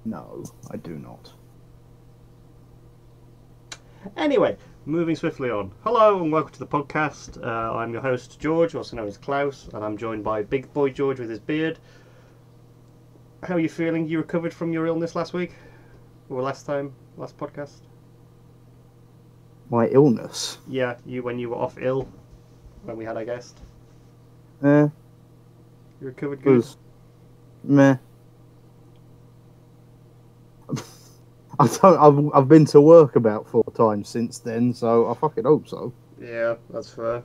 No, I do not. Anyway, moving swiftly on. Hello and welcome to the podcast. I'm your host, George, also known as Klaus, and I'm joined by Big Boy George with his beard. How are you feeling? You recovered from your illness last week? Or last podcast? My illness? Yeah, when you were off ill, when we had our guest. You recovered good? Meh. I've been to work about 4 times since then, so I fucking hope so. Yeah, that's fair.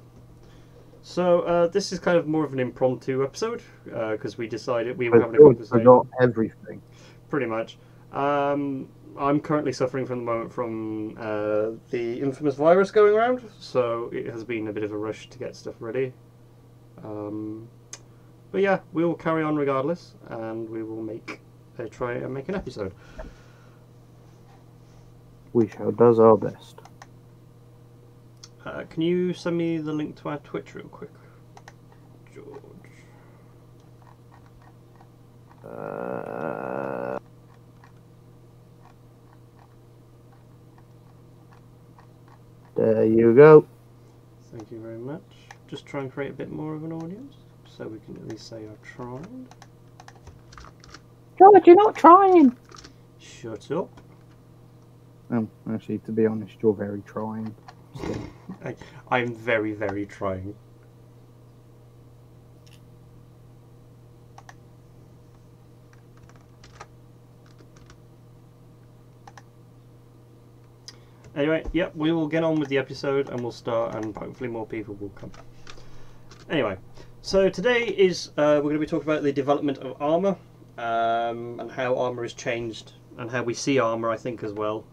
So this is kind of more of an impromptu episode because we decided we were having a conversation. Forgot everything. Pretty much. I'm currently suffering from the moment from the infamous virus going around, so it has been a bit of a rush to get stuff ready. But yeah, we will carry on regardless, and we will try and make an episode. We shall does our best. Can you send me the link to our Twitch real quick, George? There you go. Thank you very much. Just try and create a bit more of an audience, so we can at least say I've tried. George, you're not trying. Shut up. Actually, to be honest, you're very trying. I'm very, very trying. Anyway, yep, we will get on with the episode and we'll start, and hopefully more people will come. Anyway, so today is we're going to be talking about the development of armour and how armour has changed and how we see armour, I think, as well.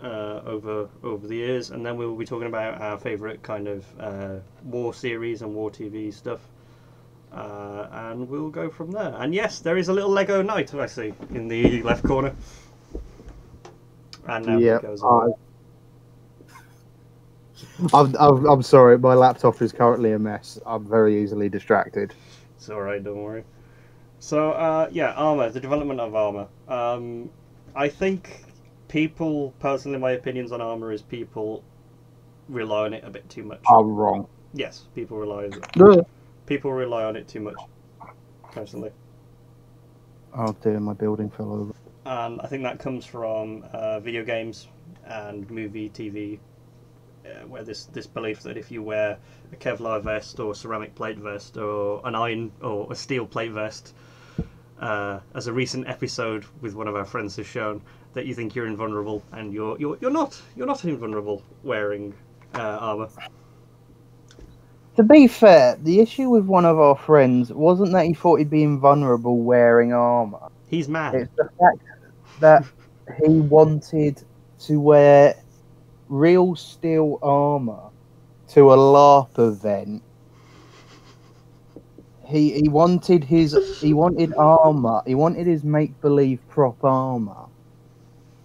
Over the years, and then we will be talking about our favourite kind of war series and war TV stuff, and we'll go from there. And yes, there is a little Lego knight I see in the left corner. And now it goes on. I'm sorry, my laptop is currently a mess. I'm very easily distracted. It's alright, don't worry. So yeah, armour, the development of armour. I think people, personally, my opinions on armour is people rely on it a bit too much. I'm wrong. Yes, people rely on it too much, personally. Oh dear, my building fell over. And I think that comes from video games and movie, TV, where this belief that if you wear a Kevlar vest or a ceramic plate vest or an iron or a steel plate vest, as a recent episode with one of our friends has shown, that you think you're invulnerable, and you're not invulnerable wearing armour. To be fair, the issue with one of our friends wasn't that he thought he'd be invulnerable wearing armour. He's mad. It's the fact that he wanted to wear real steel armour to a LARP event. He wanted armour. He wanted his make-believe prop armour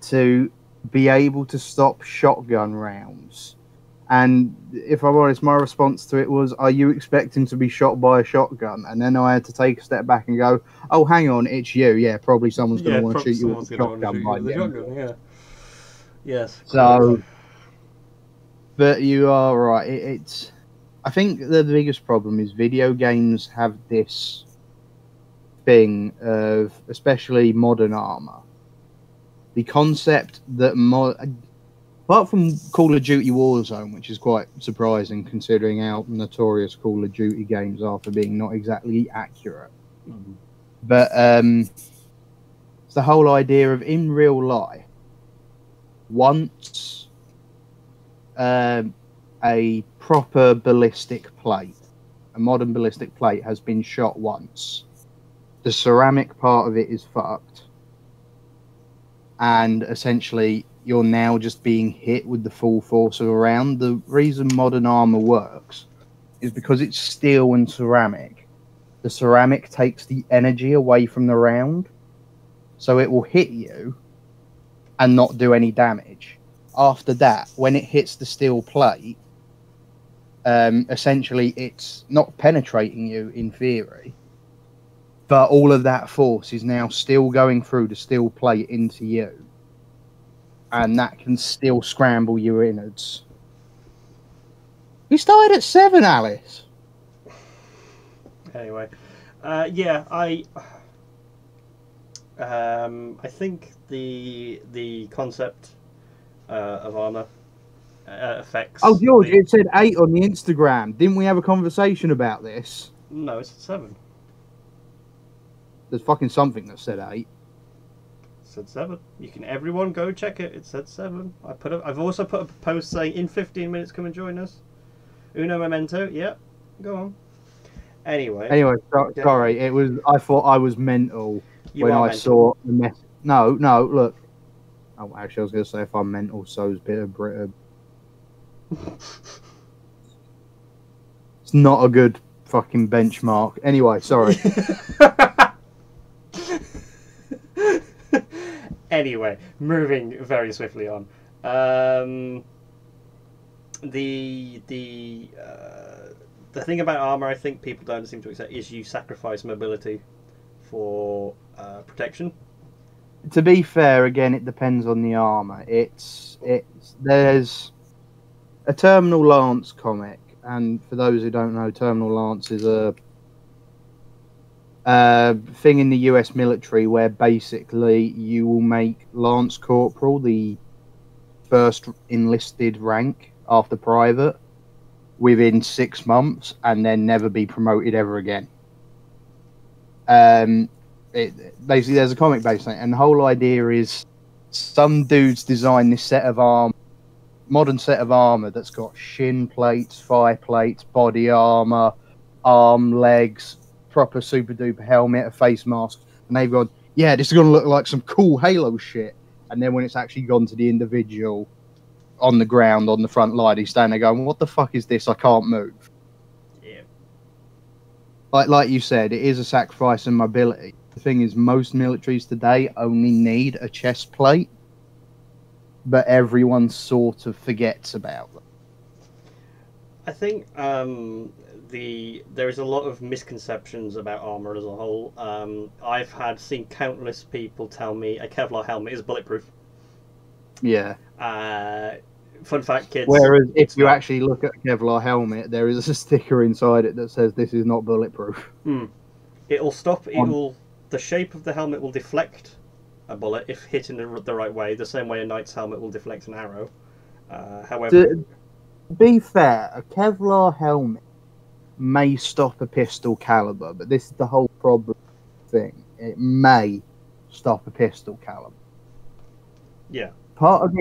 to be able to stop shotgun rounds. And if I'm honest, my response to it was, are you expecting to be shot by a shotgun? And then I had to take a step back and go, oh, hang on, it's you. Yeah, probably someone's going to want to shoot you with a shotgun by the end. Yeah. Yes. So, but you are right. I think the biggest problem is video games have this thing of, especially modern armor, the concept that apart from Call of Duty Warzone, which is quite surprising considering how notorious Call of Duty games are for being not exactly accurate, but it's the whole idea of, in real life, once a proper ballistic plate, a modern ballistic plate, has been shot once, the ceramic part of it is fucked, and essentially you're now just being hit with the full force of a round. The reason modern armor works is because it's steel and ceramic. The ceramic takes the energy away from the round, so it will hit you and not do any damage. After that, when it hits the steel plate, essentially it's not penetrating you in theory, but all of that force is now still going through the steel plate into you, and that can still scramble your innards. We started at 7, Alice. Anyway, yeah, I think the concept of armor affects. Oh, George, it said 8 on the Instagram. Didn't we have a conversation about this? No, it's 7. There's fucking something that said 8. It said 7. You can everyone go check it. It said 7. I've also put a post saying in 15 minutes come and join us. Uno momento. Yeah, go on. Anyway, sorry. It was. I thought I was mental when I saw the message. No, look. Oh, actually, I was going to say if I'm mental, so's bit of Britain. It's not a good fucking benchmark. Anyway, sorry. Anyway, moving very swiftly on. The thing about armor, I think people don't seem to accept, is you sacrifice mobility for protection. To be fair, again, it depends on the armor. There's a Terminal Lance comic, and for those who don't know, Terminal Lance is a thing in the US military where basically you will make Lance Corporal the first enlisted rank after private within 6 months, and then never be promoted ever again. Basically, there's a comic based on it, and the whole idea is some dudes design this modern set of armor that's got shin plates, thigh plates, body armor, arm, legs, proper super duper helmet, a face mask, and they've gone, yeah, this is going to look like some cool Halo shit. And then when it's actually gone to the individual on the ground on the front line, he's standing there going, what the fuck is this? I can't move. Yeah. Like you said, it is a sacrifice in mobility. The thing is, most militaries today only need a chest plate, but everyone sort of forgets about them. I think there is a lot of misconceptions about armor as a whole. I've seen countless people tell me a Kevlar helmet is bulletproof. Yeah. Fun fact, kids. Whereas if you actually look at a Kevlar helmet, there is a sticker inside it that says this is not bulletproof. It'll stop. The shape of the helmet will deflect a bullet if hit in the right way. The same way a knight's helmet will deflect an arrow. However, to be fair, a Kevlar helmet may stop a pistol caliber, but this is the whole problem thing. It may stop a pistol caliber. Yeah. Part of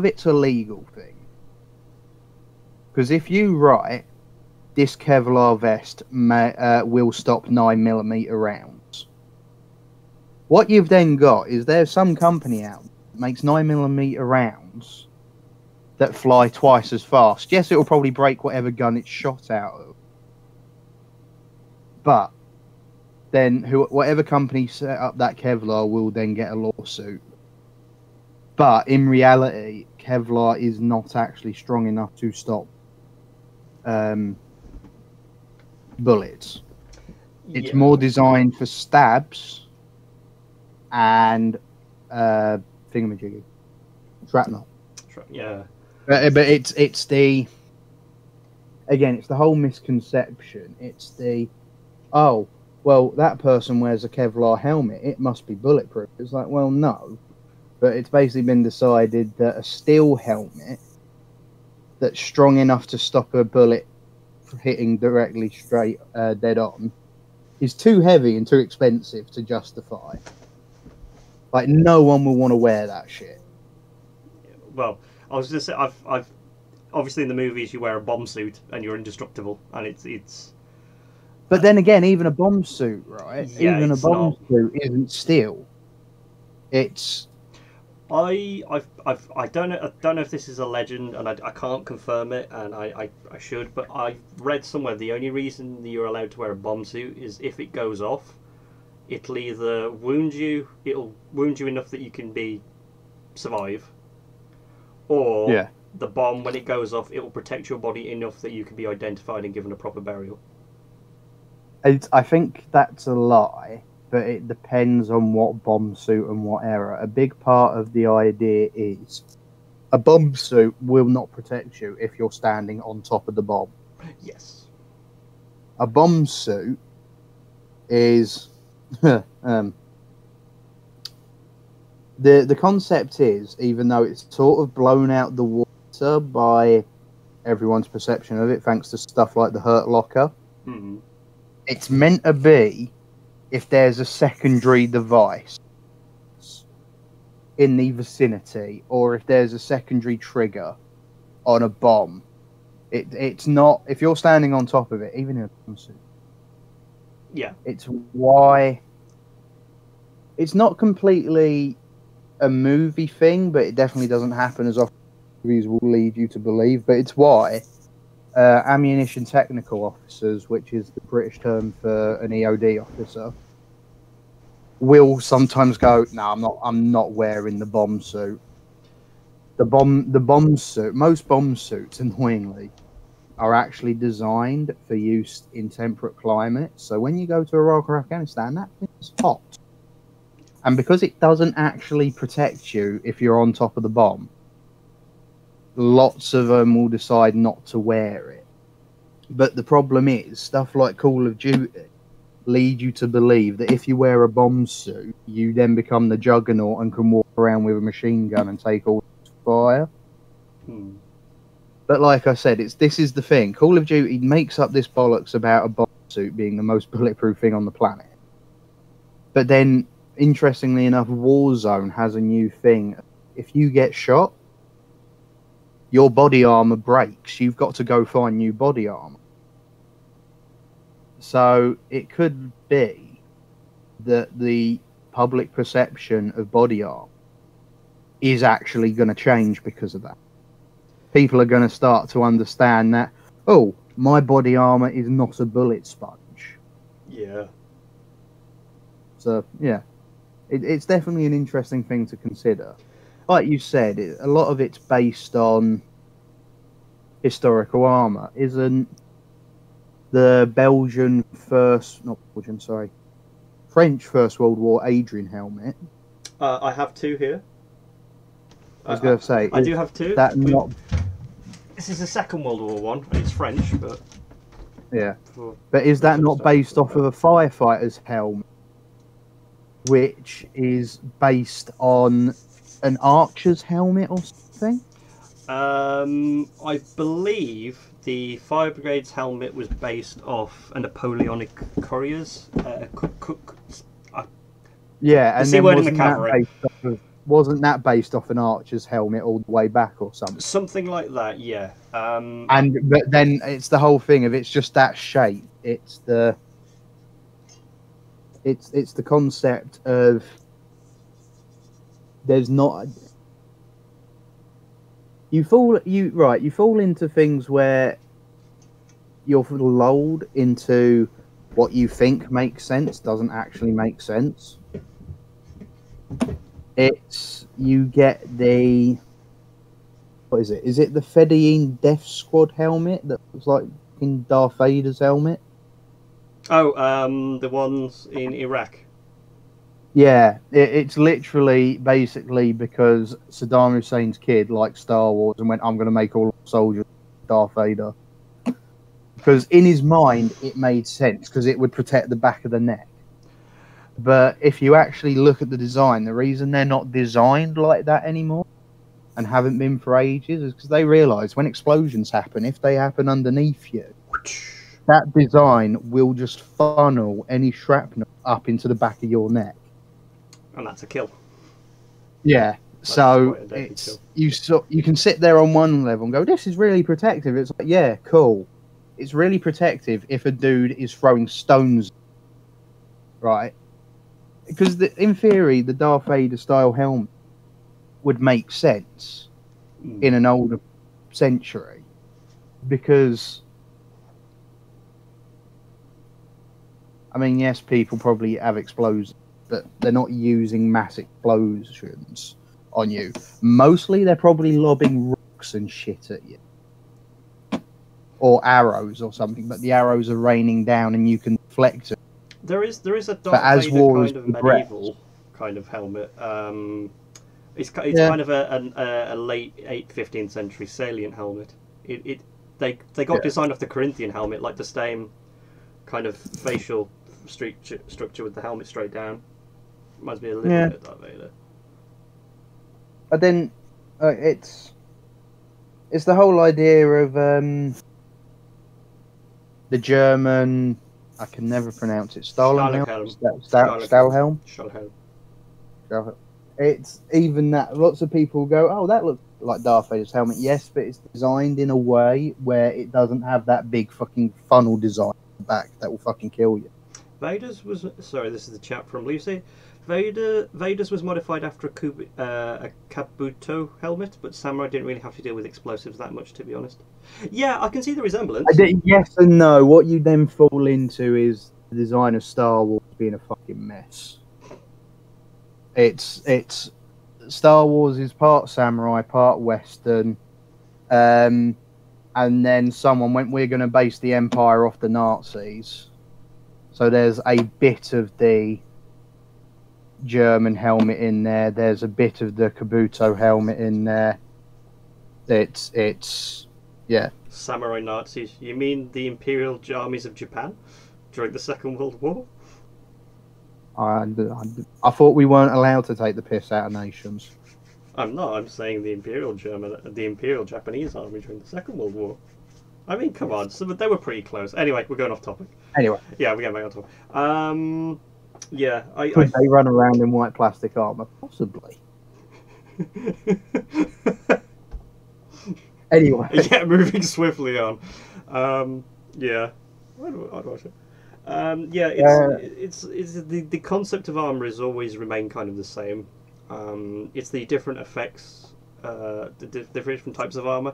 it's a legal thing. Because if you write, this Kevlar vest will stop 9mm rounds. What you've then got is there's some company out that makes 9mm rounds that fly twice as fast. Yes, it will probably break whatever gun it's shot out of. But then whatever company set up that Kevlar will then get a lawsuit. But in reality, Kevlar is not actually strong enough to stop bullets. It's more designed for stabs and thingamajiggy, shrapnel. Yeah. But it's the whole misconception. It's the, oh, well, that person wears a Kevlar helmet, it must be bulletproof. It's like, well, no. But it's basically been decided that a steel helmet that's strong enough to stop a bullet from hitting directly straight dead on is too heavy and too expensive to justify. Like, no one will want to wear that shit. Well, I was just saying, I've obviously in the movies you wear a bomb suit and you're indestructible, and it's. But then again, even a bomb suit, right? Yeah, even a bomb suit isn't steel. It's. I don't know if this is a legend, and I can't confirm it, and I should, but I've read somewhere the only reason that you're allowed to wear a bomb suit is if it goes off, it'll wound you enough that you can survive, or the bomb, when it goes off, it will protect your body enough that you can be identified and given a proper burial. I think that's a lie, but it depends on what bomb suit and what era. A big part of the idea is a bomb suit will not protect you if you're standing on top of the bomb. Yes. A bomb suit is the concept is, even though it's sort of blown out the water by everyone's perception of it, thanks to stuff like the Hurt Locker, it's meant to be if there's a secondary device in the vicinity, or if there's a secondary trigger on a bomb. It's not, if you're standing on top of it, even in a bomb suit. Yeah. It's why it's not completely a movie thing, but it definitely doesn't happen as often as movies will lead you to believe. But it's why ammunition technical officers, which is the British term for an EOD officer, will sometimes go, "No, I'm not wearing the bomb suit." The bomb suit, most bomb suits, annoyingly, are actually designed for use in temperate climates. So when you go to Iraq or Afghanistan, that thing's hot. And because it doesn't actually protect you if you're on top of the bomb, lots of them will decide not to wear it. But the problem is, stuff like Call of Duty lead you to believe that if you wear a bomb suit, you then become the juggernaut and can walk around with a machine gun and take all the fire. But like I said, this is the thing. Call of Duty makes up this bollocks about a bomb suit being the most bulletproof thing on the planet. But then, interestingly enough, Warzone has a new thing. If you get shot, your body armor breaks. You've got to go find new body armor. So it could be that the public perception of body armor is actually going to change because of that. People are going to start to understand that, oh, my body armor is not a bullet sponge. Yeah. So, yeah. It's definitely an interesting thing to consider. Like you said, a lot of it's based on historical armor. Isn't the French First World War Adrian helmet? I have two here. I was going to say, I do have two. Not... This is the Second World War one, and it's French, but yeah. But is that not based off of a firefighter's helmet, which is based on an archer's helmet or something? I believe the Fire Brigade's helmet was based off a Napoleonic courier's. Yeah, and then word in the cavalry. Wasn't that based off an archer's helmet all the way back or something? Something like that, yeah. But then it's the whole thing of it's just that shape. It's the concept of there's not. You fall into things where you're lulled into what you think makes sense doesn't actually make sense. You get the, what is it? Is it the Fedayeen Death Squad helmet that looks like in Darth Vader's helmet? Oh, the ones in Iraq. Yeah, it's literally basically because Saddam Hussein's kid liked Star Wars and went, I'm going to make all soldiers Darth Vader. Because in his mind, it made sense because it would protect the back of the neck. But if you actually look at the design, the reason they're not designed like that anymore and haven't been for ages is because they realise when explosions happen, if they happen underneath you, that design will just funnel any shrapnel up into the back of your neck. And that's a kill. Yeah, so it's you can sit there on one level and go, this is really protective. It's like, yeah, cool. It's really protective if a dude is throwing stones, right? Because in theory, the Darth Vader style helmet would make sense in an older century, because I mean, yes, people probably have explosives, but they're not using mass explosions on you. Mostly, they're probably lobbing rocks and shit at you, or arrows or something. But the arrows are raining down, and you can reflector. There is a But Darth as Vader war has kind of progressed, medieval kind of helmet. It's yeah, kind of a late 15th century salient helmet. They got yeah, design off the Corinthian helmet, like the same kind of facial structure with the helmet straight down. Reminds me a little yeah. bit of Darth Vader. But then it's the whole idea of the German. I can never pronounce it. Stahlhelm. Stahlhelm. Stahlhelm. Stahlhelm. It's even that lots of people go, oh, that looks like Darth Vader's helmet. Yes, but it's designed in a way where it doesn't have that big fucking funnel design on the back that will fucking kill you. Vader's was sorry. This is the chat from Lucy. Vader's was modified after a Kabuto helmet, but Samurai didn't really have to deal with explosives that much, to be honest. Yeah, I can see the resemblance. Yes and no. What you then fall into is the design of Star Wars being a fucking mess. It's Star Wars is part samurai, part Western, and then someone went, we're going to base the Empire off the Nazis. So there's a bit of the German helmet in there. There's a bit of the Kabuto helmet in there. It's yeah. Samurai Nazis. You mean the Imperial armies of Japan during the Second World War? I thought we weren't allowed to take the piss out of nations. I'm not. I'm saying the Imperial Japanese army during the Second World War. I mean, come on. So they were pretty close. Anyway, we're going off topic. Anyway. Yeah, we're getting back on topic. Yeah, Could they run around in white plastic armor? Possibly. Anyway. Yeah, moving swiftly on. Yeah. I'd watch it. Yeah, it's the concept of armor has always remained kind of the same. It's the different effects, the different types of armor.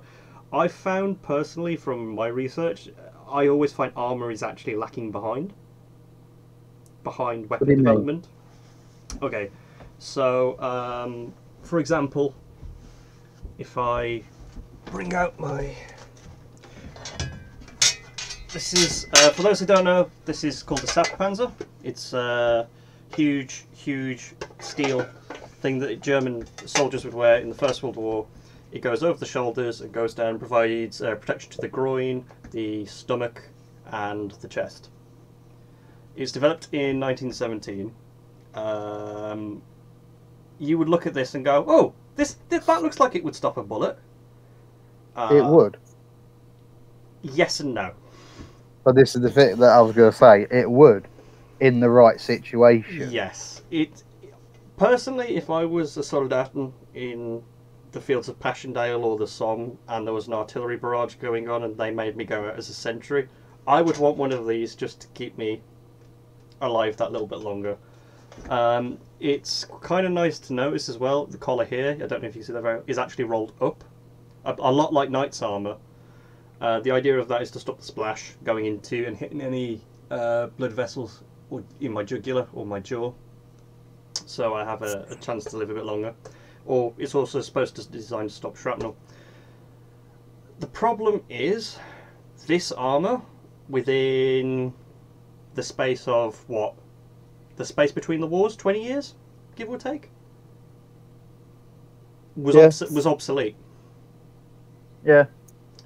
I found personally from my research, I always find armor is actually lacking behind weapon development. Okay, so for example, if I bring out my... This is, for those who don't know, this is called the Saftpanzer. It's a huge steel thing that German soldiers would wear in the First World War. It goes over the shoulders, it goes down, provides protection to the groin, the stomach, and the chest. It was developed in 1917. You would look at this and go, "Oh, that looks like it would stop a bullet." It would. Yes and no. But this is the thing that I was going to say. It would, in the right situation. Yes. Personally, if I was a soldaten in the fields of Passchendaele or the Somme and there was an artillery barrage going on and they made me go out as a sentry, I would want one of these just to keep me alive that little bit longer. It's kind of nice to notice as well, the collar here, I don't know if you see that, is actually rolled up. A lot like Knight's armour. The idea of that is to stop the splash going into and hitting any blood vessels or in my jugular or my jaw, so I have a chance to live a bit longer. Or it's also supposed to design to stop shrapnel. The problem is this armour, within the space of what? The space between the wars, 20 years, give or take, was obsolete. Yeah.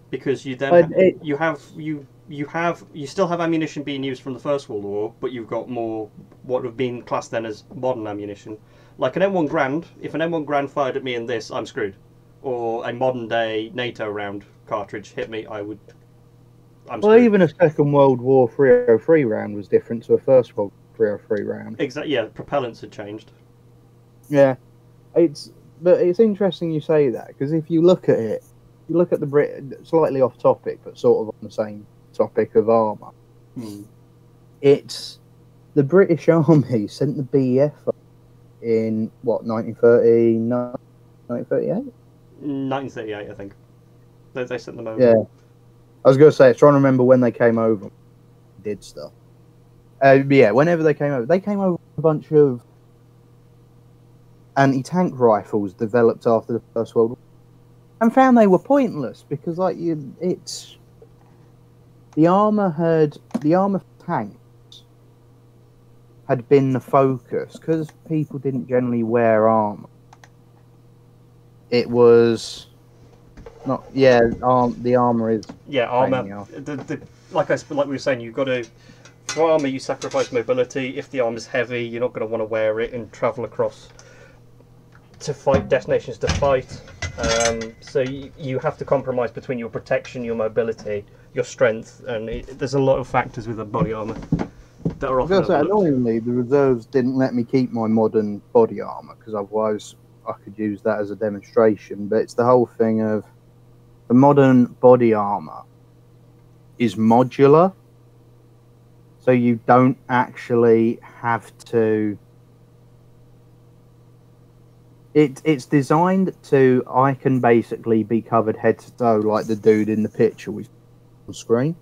Because you then you still have ammunition being used from the First World War, but you've got more what would have been classed then as modern ammunition. Like an M1 Grand, if an M1 Grand fired at me in this, I'm screwed. Or a modern day NATO round cartridge hit me, I'm screwed. Well, even a Second World War 303 round was different to a First World 303 round. Exactly. Yeah, propellants had changed. Yeah, but it's interesting you say that, because if you look at it, you look at the slightly off topic, but sort of on the same topic of armour. It's the British Army sent the BEF in what, 1930, 1938? 1938, I think. They sent them over. Yeah, I was going to say, I was trying to remember when they came over, did stuff. But yeah, whenever they came over with a bunch of anti-tank rifles developed after the First World War, and found they were pointless because, the armour for tanks had been the focus, because people didn't generally wear armor. It was not, the armor is armor. Like we were saying, you've got to. For armor, you sacrifice mobility. If the armor's heavy, you're not going to want to wear it and travel across to fight destinations to fight. So you have to compromise between your protection, your mobility, your strength, and there's a lot of factors with the body armor that are often overlooked. Annoyingly, the reserves didn't let me keep my modern body armor because otherwise I could use that as a demonstration. But it's the whole thing of the modern body armor is modular, so you don't actually have to. It's designed to, I can basically be covered head to toe like the dude in the picture we on screen.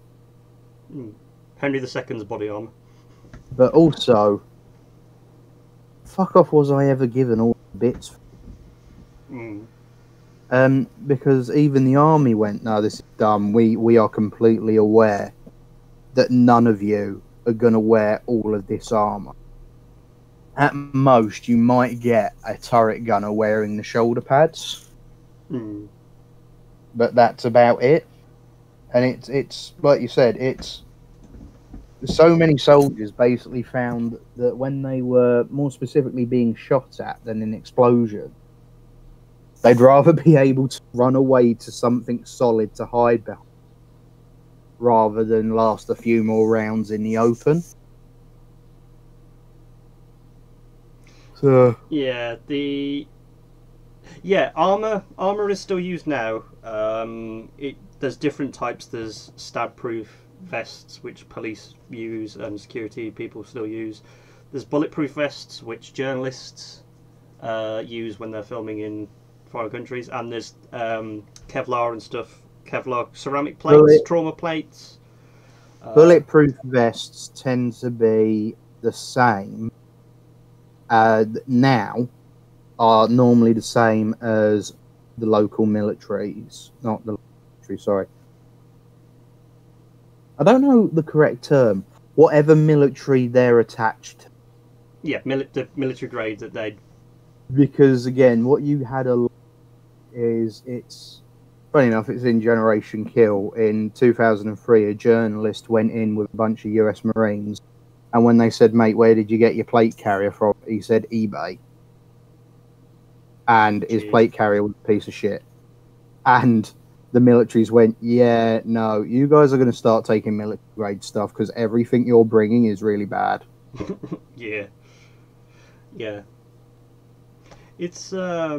Henry II's body armor. But also, fuck off was I ever given all the bits. Because even the army went, no, this is dumb. We are completely aware that none of you are going to wear all of this armor. At most, you might get a turret gunner wearing the shoulder pads, but that's about it. And it's like you said, it's so many soldiers basically found that when they were more specifically being shot at than in explosion, they'd rather be able to run away to something solid to hide behind, rather than last a few more rounds in the open. So armor is still used now. There's different types. There's stab-proof vests, which police use and security people still use. There's bulletproof vests, which journalists use when they're filming in foreign countries, and there's Kevlar and stuff. Kevlar ceramic plates, trauma plates. Bulletproof vests tend to be the same. Now are normally the same as the local militaries, not the military, sorry. I don't know the correct term. Whatever military they're attached to. Yeah, the military grade that they. Because again, what you had a lot is, it's funny enough, it's in Generation Kill. In 2003, a journalist went in with a bunch of US Marines. And when they said, mate, where did you get your plate carrier from? He said, eBay. And his plate carrier was a piece of shit. And the militaries went, yeah, no, you guys are going to start taking military grade stuff because everything you're bringing is really bad. Yeah. It's, I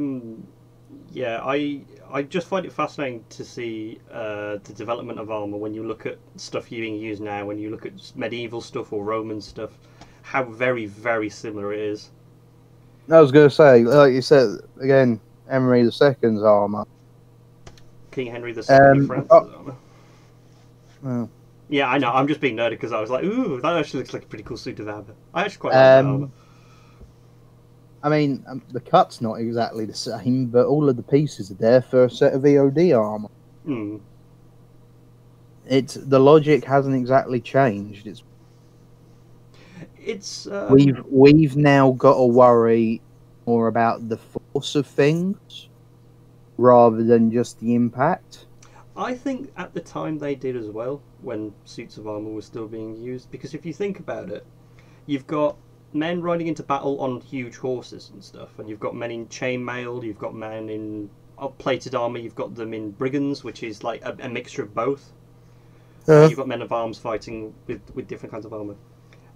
just find it fascinating to see the development of armor when you look at stuff being used now, when you look at medieval stuff or Roman stuff, how very, very similar it is. I was going to say, like you said, again, Henry II's armor. King Henry II of France's armor. Oh. Yeah, I know, I'm just being nerdy because I was like, ooh, that actually looks like a pretty cool suit of armor. I actually quite like that armor. I mean, the cut's not exactly the same, but all of the pieces are there for a set of EOD armor. The logic hasn't exactly changed. We've now got to worry more about the force of things rather than just the impact. I think at the time they did as well, when suits of armor were still being used, because if you think about it, you've got men riding into battle on huge horses and stuff, and you've got men in chainmail, you've got men in plated armor, you've got them in brigands, which is like a mixture of both. You've got men of arms fighting with different kinds of armor.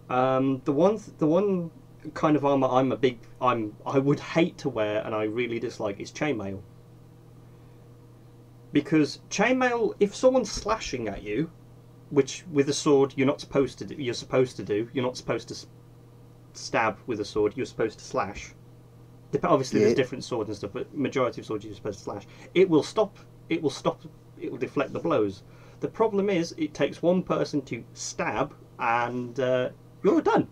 The one kind of armor I would hate to wear and I really dislike is chainmail. Because chainmail, if someone's slashing at you, which with a sword you're not supposed to do, you're not supposed to stab with a sword, you're supposed to slash. Obviously there's different swords and stuff, but majority of swords you're supposed to slash. It will deflect the blows. The problem is it takes one person to stab and you're done.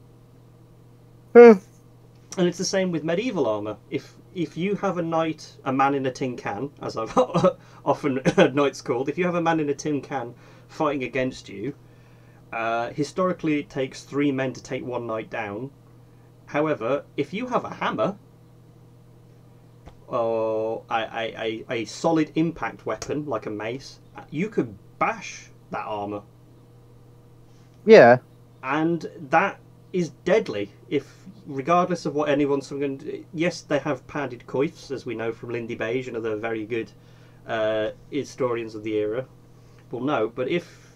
And it's the same with medieval armor. If you have a man in a tin can, as I've often heard knights called, if you have a man in a tin can fighting against you, historically it takes 3 men to take one knight down. However, if you have a hammer or a solid impact weapon like a mace, you could bash that armor. Yeah. And that is deadly. If regardless of what anyone's going to do, yes, they have padded coifs, as we know from Lindy Beige and other very good historians of the era will know. But if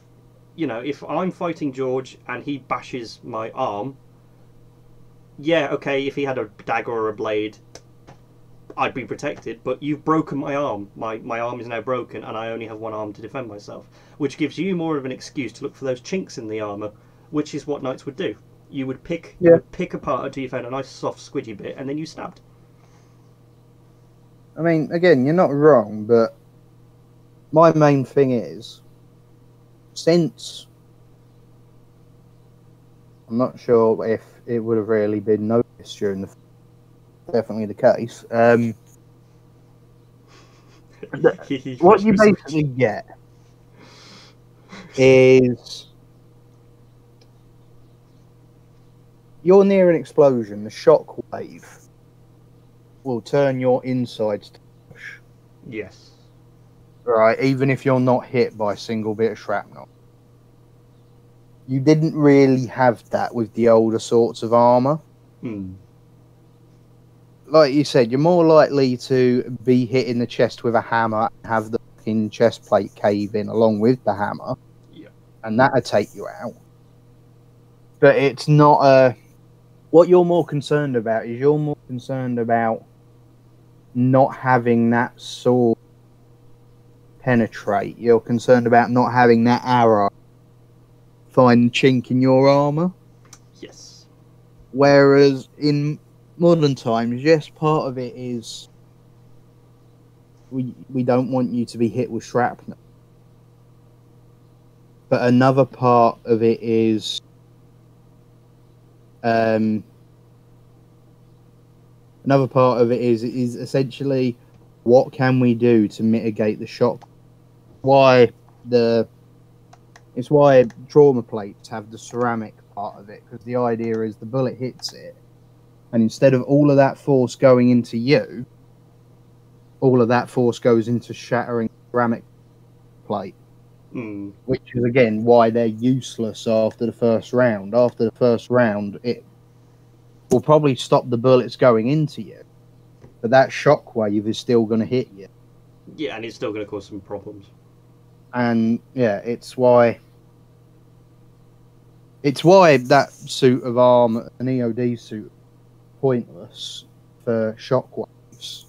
if I'm fighting George and he bashes my arm, yeah, okay, if he had a dagger or a blade, I'd be protected. But you've broken my arm. My arm is now broken, and I only have one arm to defend myself, which gives you more of an excuse to look for those chinks in the armor, which is what knights would do. You would pick apart until you found a nice soft squidgy bit, and then you stabbed. I mean, again, you're not wrong, but my main thing is, since I'm not sure if it would have really been noticed during the definitely the case. What you basically get is you're near an explosion, the shock wave will turn your insides to mush. Yes. Right, even if you're not hit by a single bit of shrapnel. You didn't really have that with the older sorts of armour. Like you said, you're more likely to be hit in the chest with a hammer and have the fucking chest plate cave in along with the hammer. Yeah. And that'll take you out. But it's not a... What you're more concerned about is you're more concerned about not having that sword penetrate. You're concerned about not having that arrow find chink in your armour. Yes. Whereas in modern times, yes, part of it is we don't want you to be hit with shrapnel. But another part of it is essentially what can we do to mitigate the shock? It's why trauma plates have the ceramic part of it, because the idea is the bullet hits it, and instead of all of that force going into you, all of that force goes into shattering the ceramic plate. Which is again why they're useless after the first round. After the first round, it will probably stop the bullets going into you, but that shockwave is still going to hit you. Yeah, and it's still going to cause some problems. And yeah, it's why that suit of armor, an EOD suit, is pointless for shockwaves,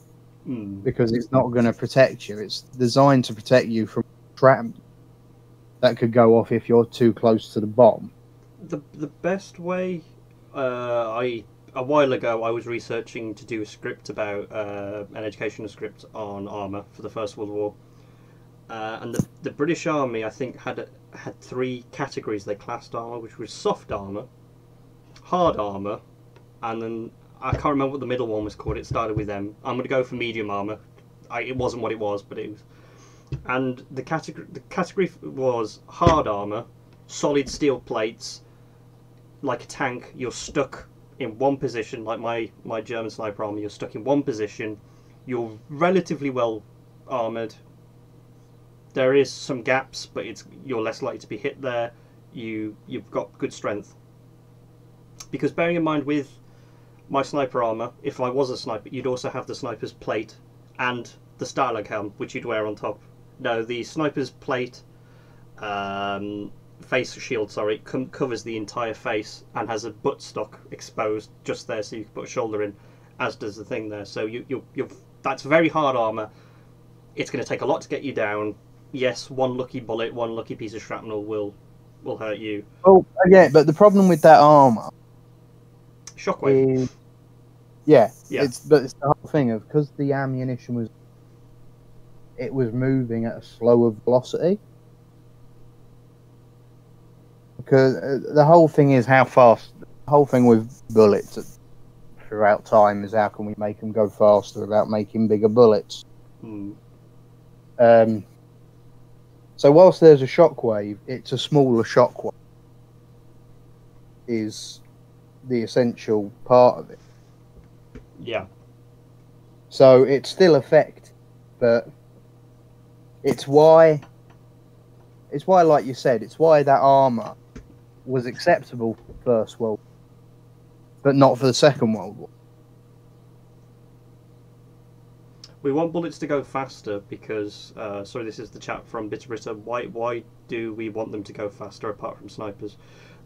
because it's not going to protect you. It's designed to protect you from shrapnel that could go off if you're too close to the bomb. The best way, a while ago I was researching to do a script about an educational script on armour for the First World War, and the British Army I think had three categories they classed armour, which was soft armour, hard armour, and then I can't remember what the middle one was called. It started with M. I'm going to go for medium armour. It wasn't what it was, but it was. And the category was hard armour, solid steel plates, like a tank. You're stuck in one position, like my German sniper armour. You're stuck in one position. You're relatively well armoured. There is some gaps, but you're less likely to be hit there. You've got good strength. Because bearing in mind with my sniper armour, if I was a sniper, you'd also have the sniper's plate and the Stalag helm, which you'd wear on top. No, the sniper's plate, face shield, sorry, covers the entire face and has a buttstock exposed just there, so you can put a shoulder in, as does the thing there. So that's very hard armour. It's going to take a lot to get you down. Yes, one lucky bullet, one lucky piece of shrapnel will hurt you. Oh, yeah, but the problem with that armour, shockwave. Is, yeah. It's the whole thing of, because the ammunition was moving at a slower velocity. Because the whole thing is how fast. The whole thing with bullets throughout time is how can we make them go faster without making bigger bullets. So whilst there's a shockwave, it's a smaller shockwave. Is the essential part of it. Yeah. So it's still effective, but it's why, like you said, it's why that armour was acceptable for the First World War, but not for the Second World War. We want bullets to go faster because, sorry, this is the chat from Bitterbritta. Why do we want them to go faster apart from snipers?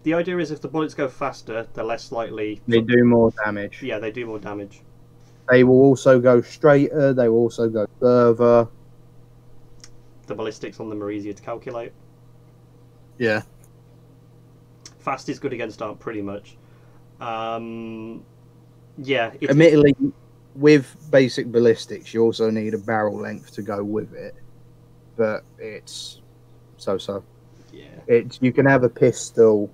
The idea is if the bullets go faster, they're less likely... They do more damage. Yeah, they do more damage. They will also go straighter, they will also go further. The ballistics on them are easier to calculate. Yeah. Fast is good against arc, pretty much. Yeah. Admittedly, with basic ballistics, you also need a barrel length to go with it. But it's so-so. Yeah. You can have a pistol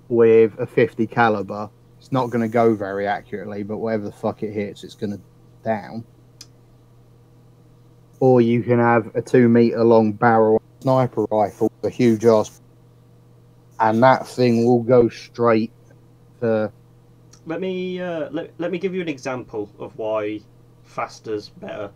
with a 50 caliber. It's not going to go very accurately, but whatever the fuck it hits, it's going to down. Or you can have a 2 meter long barrel sniper rifle with a huge ass, and that thing will go straight to... Let me give you an example of why faster's better.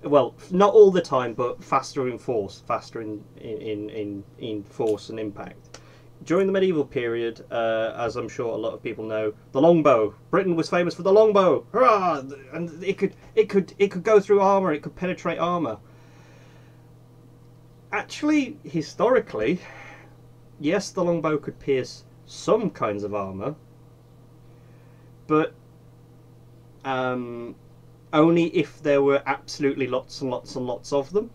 Well, not all the time, but faster in force, faster in force and impact. During the medieval period, as I'm sure a lot of people know, the longbow. Britain was famous for the longbow. Hurrah! And it could go through armor. It could penetrate armor. Actually, historically, yes, the longbow could pierce some kinds of armor, but only if there were absolutely lots and lots and lots of them.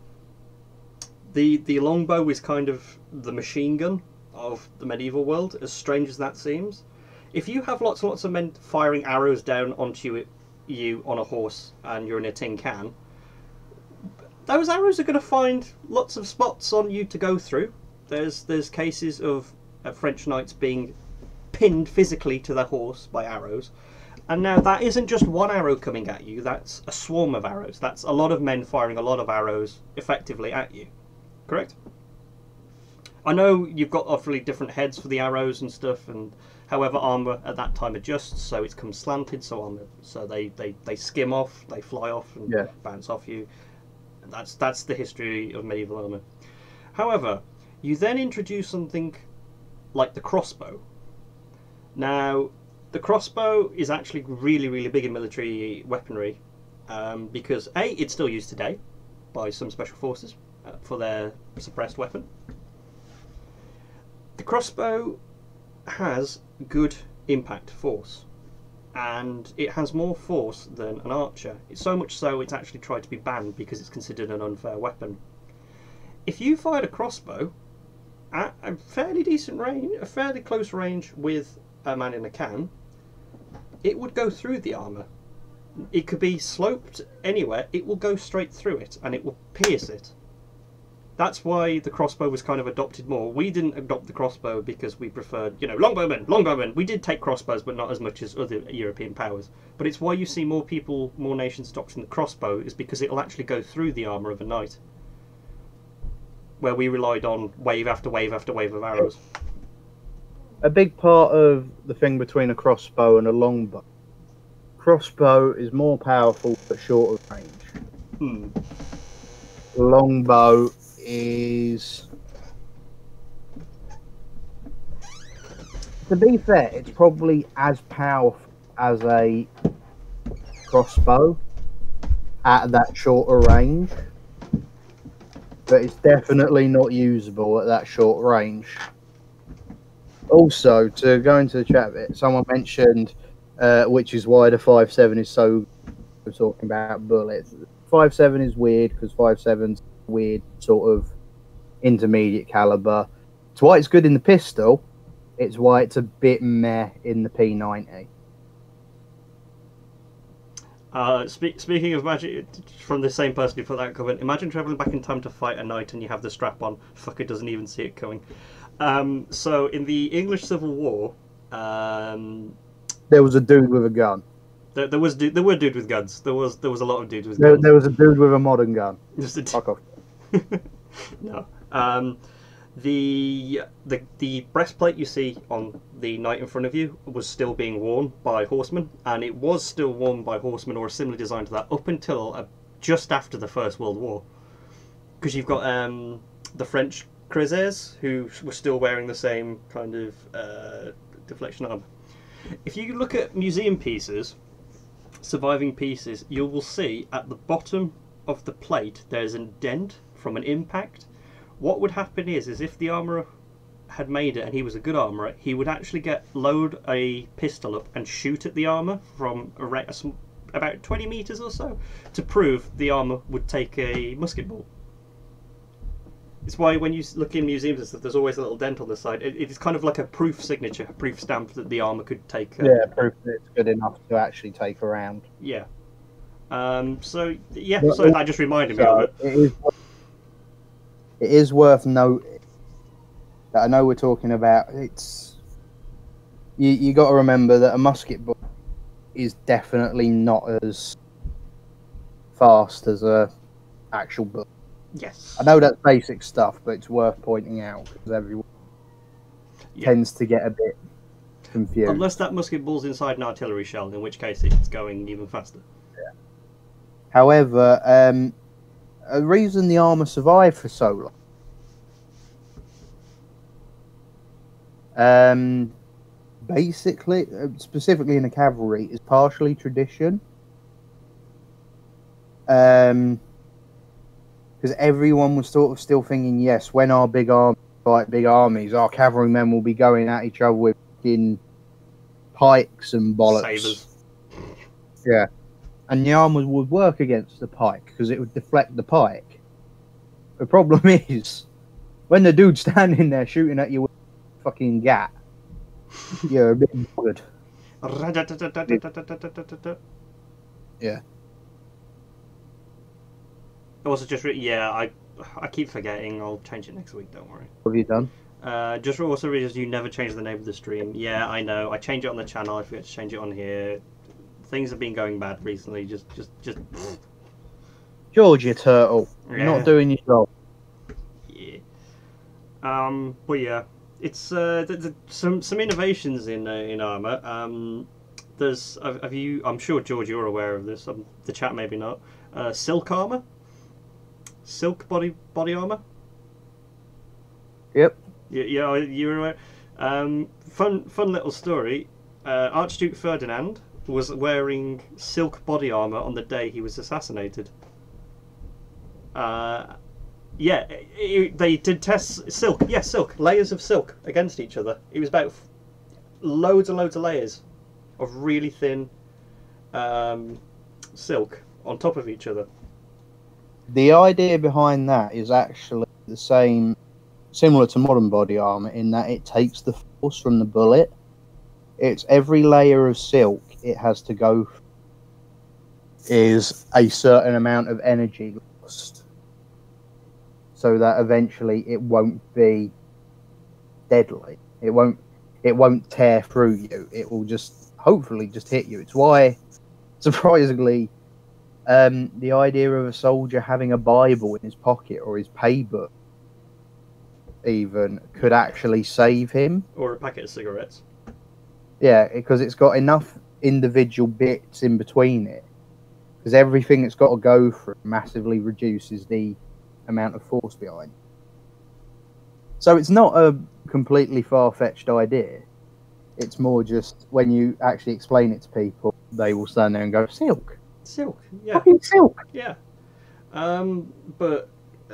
The longbow is kind of the machine gun of the medieval world, as strange as that seems. If you have lots and lots of men firing arrows down onto you on a horse and you're in a tin can, those arrows are going to find lots of spots on you to go through. There's cases of French knights being pinned physically to their horse by arrows. And now that isn't just one arrow coming at you, that's a swarm of arrows. That's a lot of men firing a lot of arrows effectively at you. Correct? I know you've got awfully different heads for the arrows and stuff, and however armour at that time adjusts, so it comes slanted, so they skim off, they fly off and bounce off you. That's the history of medieval armour. However, you then introduce something like the crossbow. Now, the crossbow is actually really, really big in military weaponry because A, it's still used today by some special forces for their suppressed weapon. The crossbow has good impact force, and it has more force than an archer. It's so much so it's actually tried to be banned because it's considered an unfair weapon. If you fired a crossbow at a fairly decent range, a fairly close range with a man in a can, it would go through the armour. It could be sloped anywhere, it will go straight through it and it will pierce it. That's why the crossbow was kind of adopted more. We didn't adopt the crossbow because we preferred, longbowmen. We did take crossbows, but not as much as other European powers. But it's why you see more people, more nations adopting the crossbow, is because it'll actually go through the armour of a knight. Where we relied on wave after wave after wave of arrows. A big part of the thing between a crossbow and a longbow. Crossbow is more powerful but shorter range. Longbow is, to be fair, it's probably as powerful as a crossbow at that shorter range, but it's definitely not usable at that short range. Also, to go into the chat bit, someone mentioned, which is why the 5.7 is so good, talking about bullets. 5.7 is weird because 5.7's weird sort of intermediate caliber. It's why it's good in the pistol. It's why it's a bit meh in the P90. Speaking of magic, from the same person who put that comment, imagine travelling back in time to fight a knight and you have the strap on. Fucker doesn't even see it coming. So in the English Civil War, there was a dude with a gun. There were dudes with guns. There was a lot of dudes with guns. There was a dude with a modern gun. Just a Fuck off. No. The breastplate you see on the knight in front of you was still being worn by horsemen, and it was still worn by horsemen or a similar design to that up until just after the First World War, because you've got the French cuirassiers who were still wearing the same kind of deflection armor. If you look at museum pieces, surviving pieces, you will see at the bottom of the plate there's a dent from an impact. What would happen is if the armourer had made it and he was a good armourer, he would actually load a pistol up and shoot at the armour from about 20 metres or so to prove the armour would take a musket ball. It's why when you look in museums and stuff, there's always a little dent on the side. It's kind of like a proof signature, a proof stamp that the armour could take. Proof that it's good enough to actually take a round. Yeah. So that just reminded me of it. It is worth noting that I know we're talking about you got to remember that a musket ball is definitely not as fast as a actual bullet. Yes. I know that's basic stuff, but it's worth pointing out because everyone tends to get a bit confused. Unless that musket ball's inside an artillery shell, in which case it's going even faster. Yeah. However, a reason the armour survived for so long, basically, specifically in the cavalry, is partially tradition. Because everyone was sort of still thinking, yes, when our big armies fight big armies, our cavalrymen will be going at each other with pikes and bollocks. Sabres. Yeah. And the armour would work against the pike because it would deflect the pike. The problem is, when the dude's standing there shooting at you with a fucking gat, you're a bit bored. Yeah. Also, I keep forgetting. I'll change it next week. Don't worry. What have you done? Just for also reasons, you never change the name of the stream. Yeah, I know. I change it on the channel. I forget to change it on here. Things have been going bad recently. Just. George, you turtle. You're not doing your job. Yeah. But yeah, it's some innovations in armor. There's I'm sure George, you're aware of this. The chat maybe not. Silk armor. Silk body armor. Yep. Yeah, you're aware. Fun little story. Archduke Ferdinand was wearing silk body armor on the day he was assassinated. They did tests silk. Yeah, silk layers of silk against each other. It was about loads and loads of layers of really thin silk on top of each other. The idea behind that is actually the same, similar to modern body armor, in that it takes the force from the bullet. It's every layer of silk it has to go through is a certain amount of energy lost, so that eventually it won't be deadly. It won't tear through you. It will just hopefully just hit you. It's why, surprisingly, the idea of a soldier having a Bible in his pocket or his paybook even could actually save him. Or a packet of cigarettes. Yeah, because it's got enough individual bits in between it. Because everything it's got to go through massively reduces the amount of force behind. So it's not a completely far-fetched idea. It's more just when you actually explain it to people, they will stand there and go, silk. Silk, yeah. Fucking silk. Yeah. But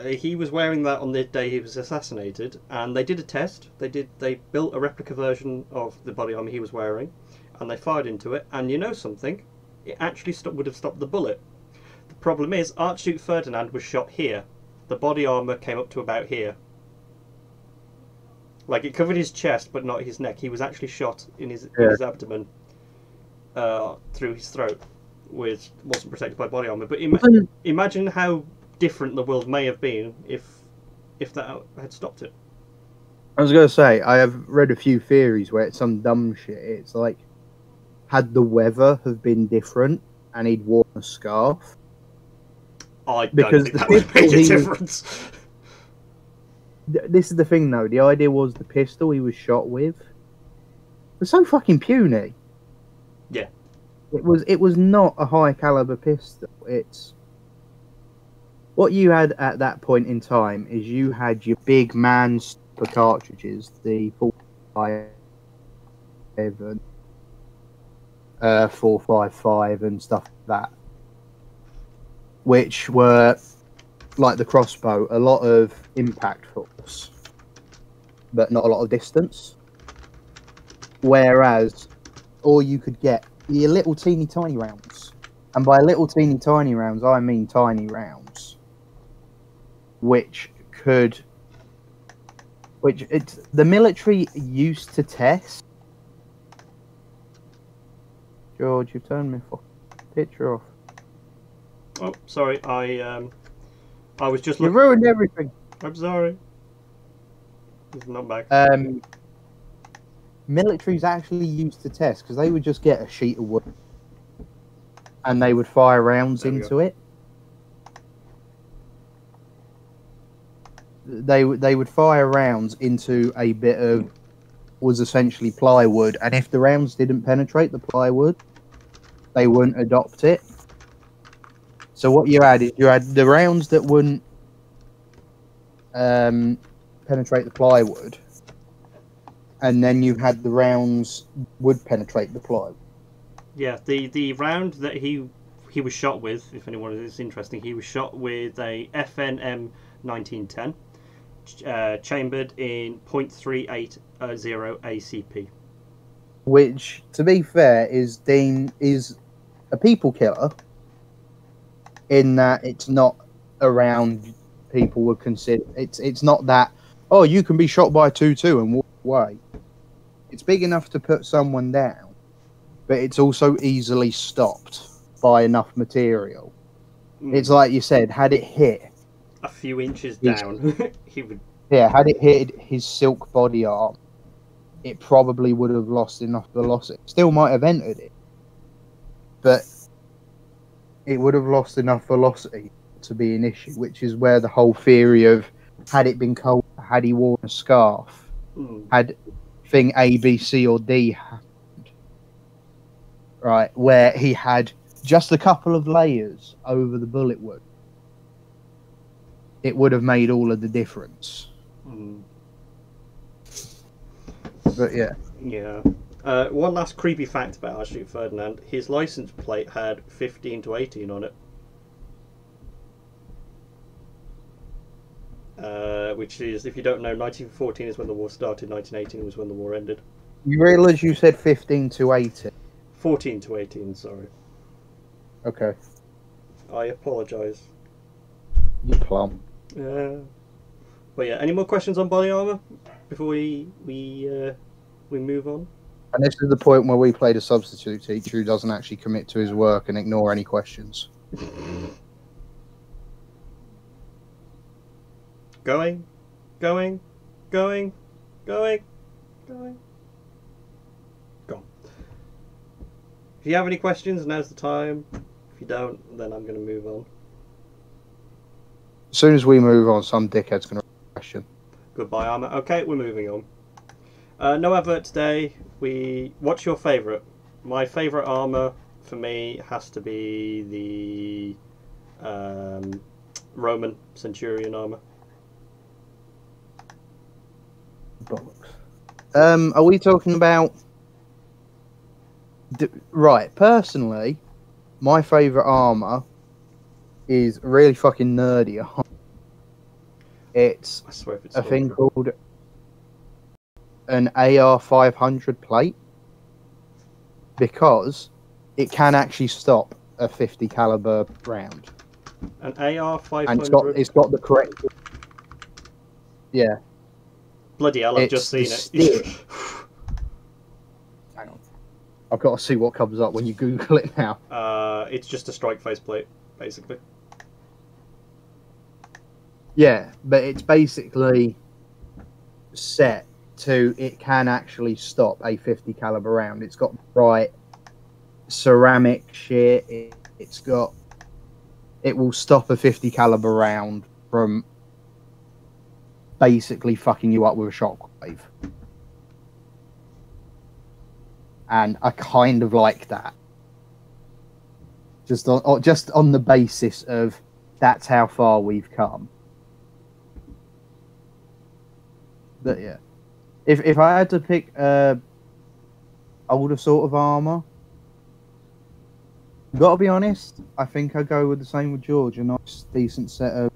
he was wearing that on the day he was assassinated, and they did a test. They built a replica version of the body armor he was wearing, and they fired into it, and you know something? It actually would have stopped the bullet. The problem is, Archduke Ferdinand was shot here. The body armor came up to about here. Like, it covered his chest, but not his neck. He was actually shot in his abdomen, through his throat, which wasn't protected by body armor. But imagine how different the world may have been if that had stopped it. I was going to say, I have read a few theories where it's some dumb shit. It's like, had the weather have been different and he'd worn a scarf. I don't think that would make a difference. this is the thing though. The idea was the pistol he was shot with was so fucking puny. Yeah. It was not a high caliber pistol. It's what you had at that point in time is you had your big man for cartridges, the 45 and 455 and stuff like that, which were like the crossbow, a lot of impact force, but not a lot of distance. Whereas all you could get your little teeny tiny rounds, and by little teeny tiny rounds I mean tiny rounds, which it's the military used to test. George, you've turned my picture off. Oh, sorry. I was just. You ruined everything. I'm sorry. It's not back. Militaries actually used to test because they would just get a sheet of wood and they would fire rounds into it. They would fire rounds into a bit of was essentially plywood, and if the rounds didn't penetrate the plywood, they wouldn't adopt it. So what you had is you had the rounds that wouldn't penetrate the plywood, and then you had the rounds would penetrate the plywood. Yeah, the round that he was shot with, if anyone is interested, he was shot with a FNM 1910. Chambered in .380 ACP, which, to be fair, is a people killer in that it's not around people would consider it's not that you can be shot by a 2.2 and walk away. It's big enough to put someone down, but it's also easily stopped by enough material. It's like you said, had it hit a few inches down, he would. Yeah, had it hit his silk body arm, it probably would have lost enough velocity. Still might have entered it, but it would have lost enough velocity to be an issue, which is where the whole theory of had it been cold, had he worn a scarf, had thing A, B, C, or D happened, right, where he had just a couple of layers over the bullet wound, it would have made all of the difference. But yeah. Yeah. One last creepy fact about Archduke Ferdinand: his license plate had 15 to 18 on it. Which is, if you don't know, 1914 is when the war started, 1918 was when the war ended. You realise you said 15 to 18? 14 to 18, sorry. Okay. I apologise. You plum. Yeah. But yeah, any more questions on body armour before we move on? And this is the point where we play the substitute teacher who doesn't actually commit to his work and ignore any questions. Going. Gone. If you have any questions, now's the time. If you don't, then I'm going to move on. As soon as we move on, some dickhead's going to question. Goodbye, armour. Okay, we're moving on. No advert today. What's your favourite? My favourite armour for me has to be the Roman Centurion armour. Bollocks. Are we talking about... Right, personally, my favourite armour is really fucking nerdy. It's a thing called an AR-500 plate, because it can actually stop a 50 caliber round. An AR-500? And it's got the correct... Yeah. Bloody hell, I've just seen it. Hang on. I've got to see what comes up when you Google it now. It's just a strike face plate, basically. Yeah, but it's basically set to it can actually stop a 50 caliber round. It's got the right ceramic shit. It will stop a 50 caliber round from basically fucking you up with a shockwave. And I kind of like that. Just on the basis of that's how far we've come. But yeah, if I had to pick older sort of armor, gotta be honest, I think I go with the same with George. A nice, decent set of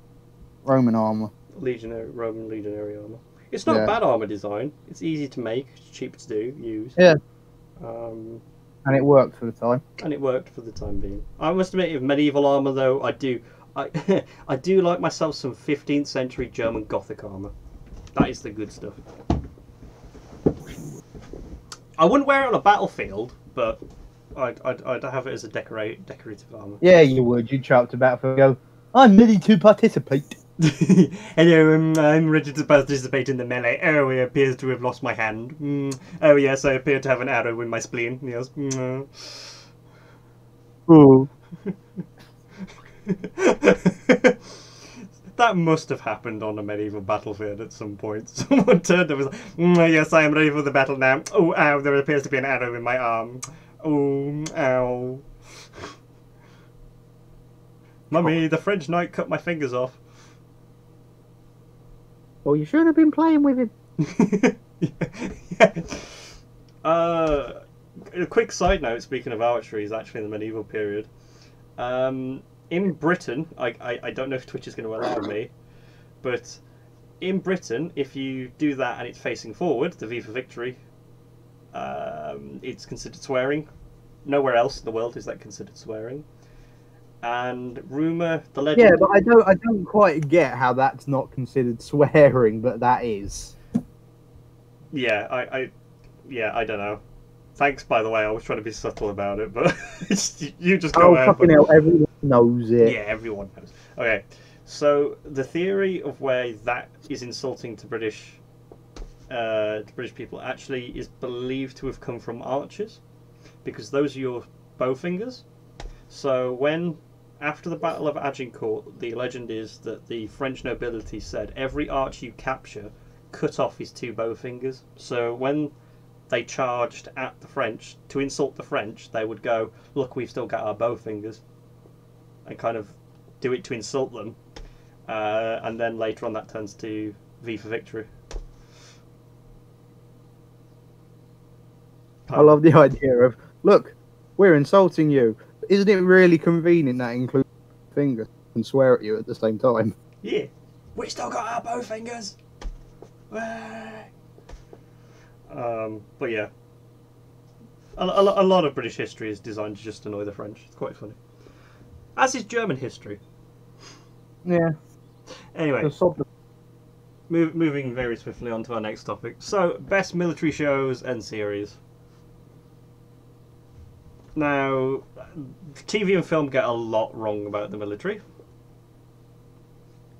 Roman armor. Roman legionary armor. It's not a bad armor design. It's easy to make, it's cheap to use. Yeah. And it worked for the time. And it worked for the time being. I must admit, with medieval armor though, I do like myself some 15th century German Gothic armor. That is the good stuff. I wouldn't wear it on a battlefield, but I'd have it as a decorative armor. Yeah, you would. You'd show up to battlefield and go, I'm ready to participate. Hello, I'm ready to participate in the melee. Oh, it appears to have lost my hand. Oh, yes, I appear to have an arrow in my spleen. Yes. Ooh. That must have happened on a medieval battlefield at some point. Someone turned and was like, yes, I am ready for the battle now. Oh, ow, there appears to be an arrow in my arm. Oh, ow. Mummy, the French knight cut my fingers off. Well, you should have been playing with him. Yeah. A quick side note, speaking of archery, is actually in the medieval period. In Britain, I don't know if Twitch is going to allow me, but in Britain, if you do that and it's facing forward, the V for victory, it's considered swearing. Nowhere else in the world is that considered swearing. And rumour, the legend... Yeah, but I don't quite get how that's not considered swearing, but that is. Yeah, I don't know. Thanks, by the way. I was trying to be subtle about it, but you just go ahead. Oh, fucking hell, everyone knows it. Yeah, everyone knows. Okay, so the theory of where that is insulting to British people actually is believed to have come from archers, because those are your bow fingers. So when, after the Battle of Agincourt, the legend is that the French nobility said every archer you capture, cut off his two bow fingers. So when they charged at the French to insult the French, they would go, look, we've still got our bow fingers, and kind of do it to insult them, and then later on that turns to V for victory. I love the idea of, look, we're insulting you. Isn't it really convenient that includes fingers and swear at you at the same time? Yeah, we still got our bow fingers. But yeah, a lot of British history is designed to just annoy the French. It's quite funny. As is German history. Yeah. Anyway, moving very swiftly on to our next topic. So, best military shows and series. Now, TV and film get a lot wrong about the military.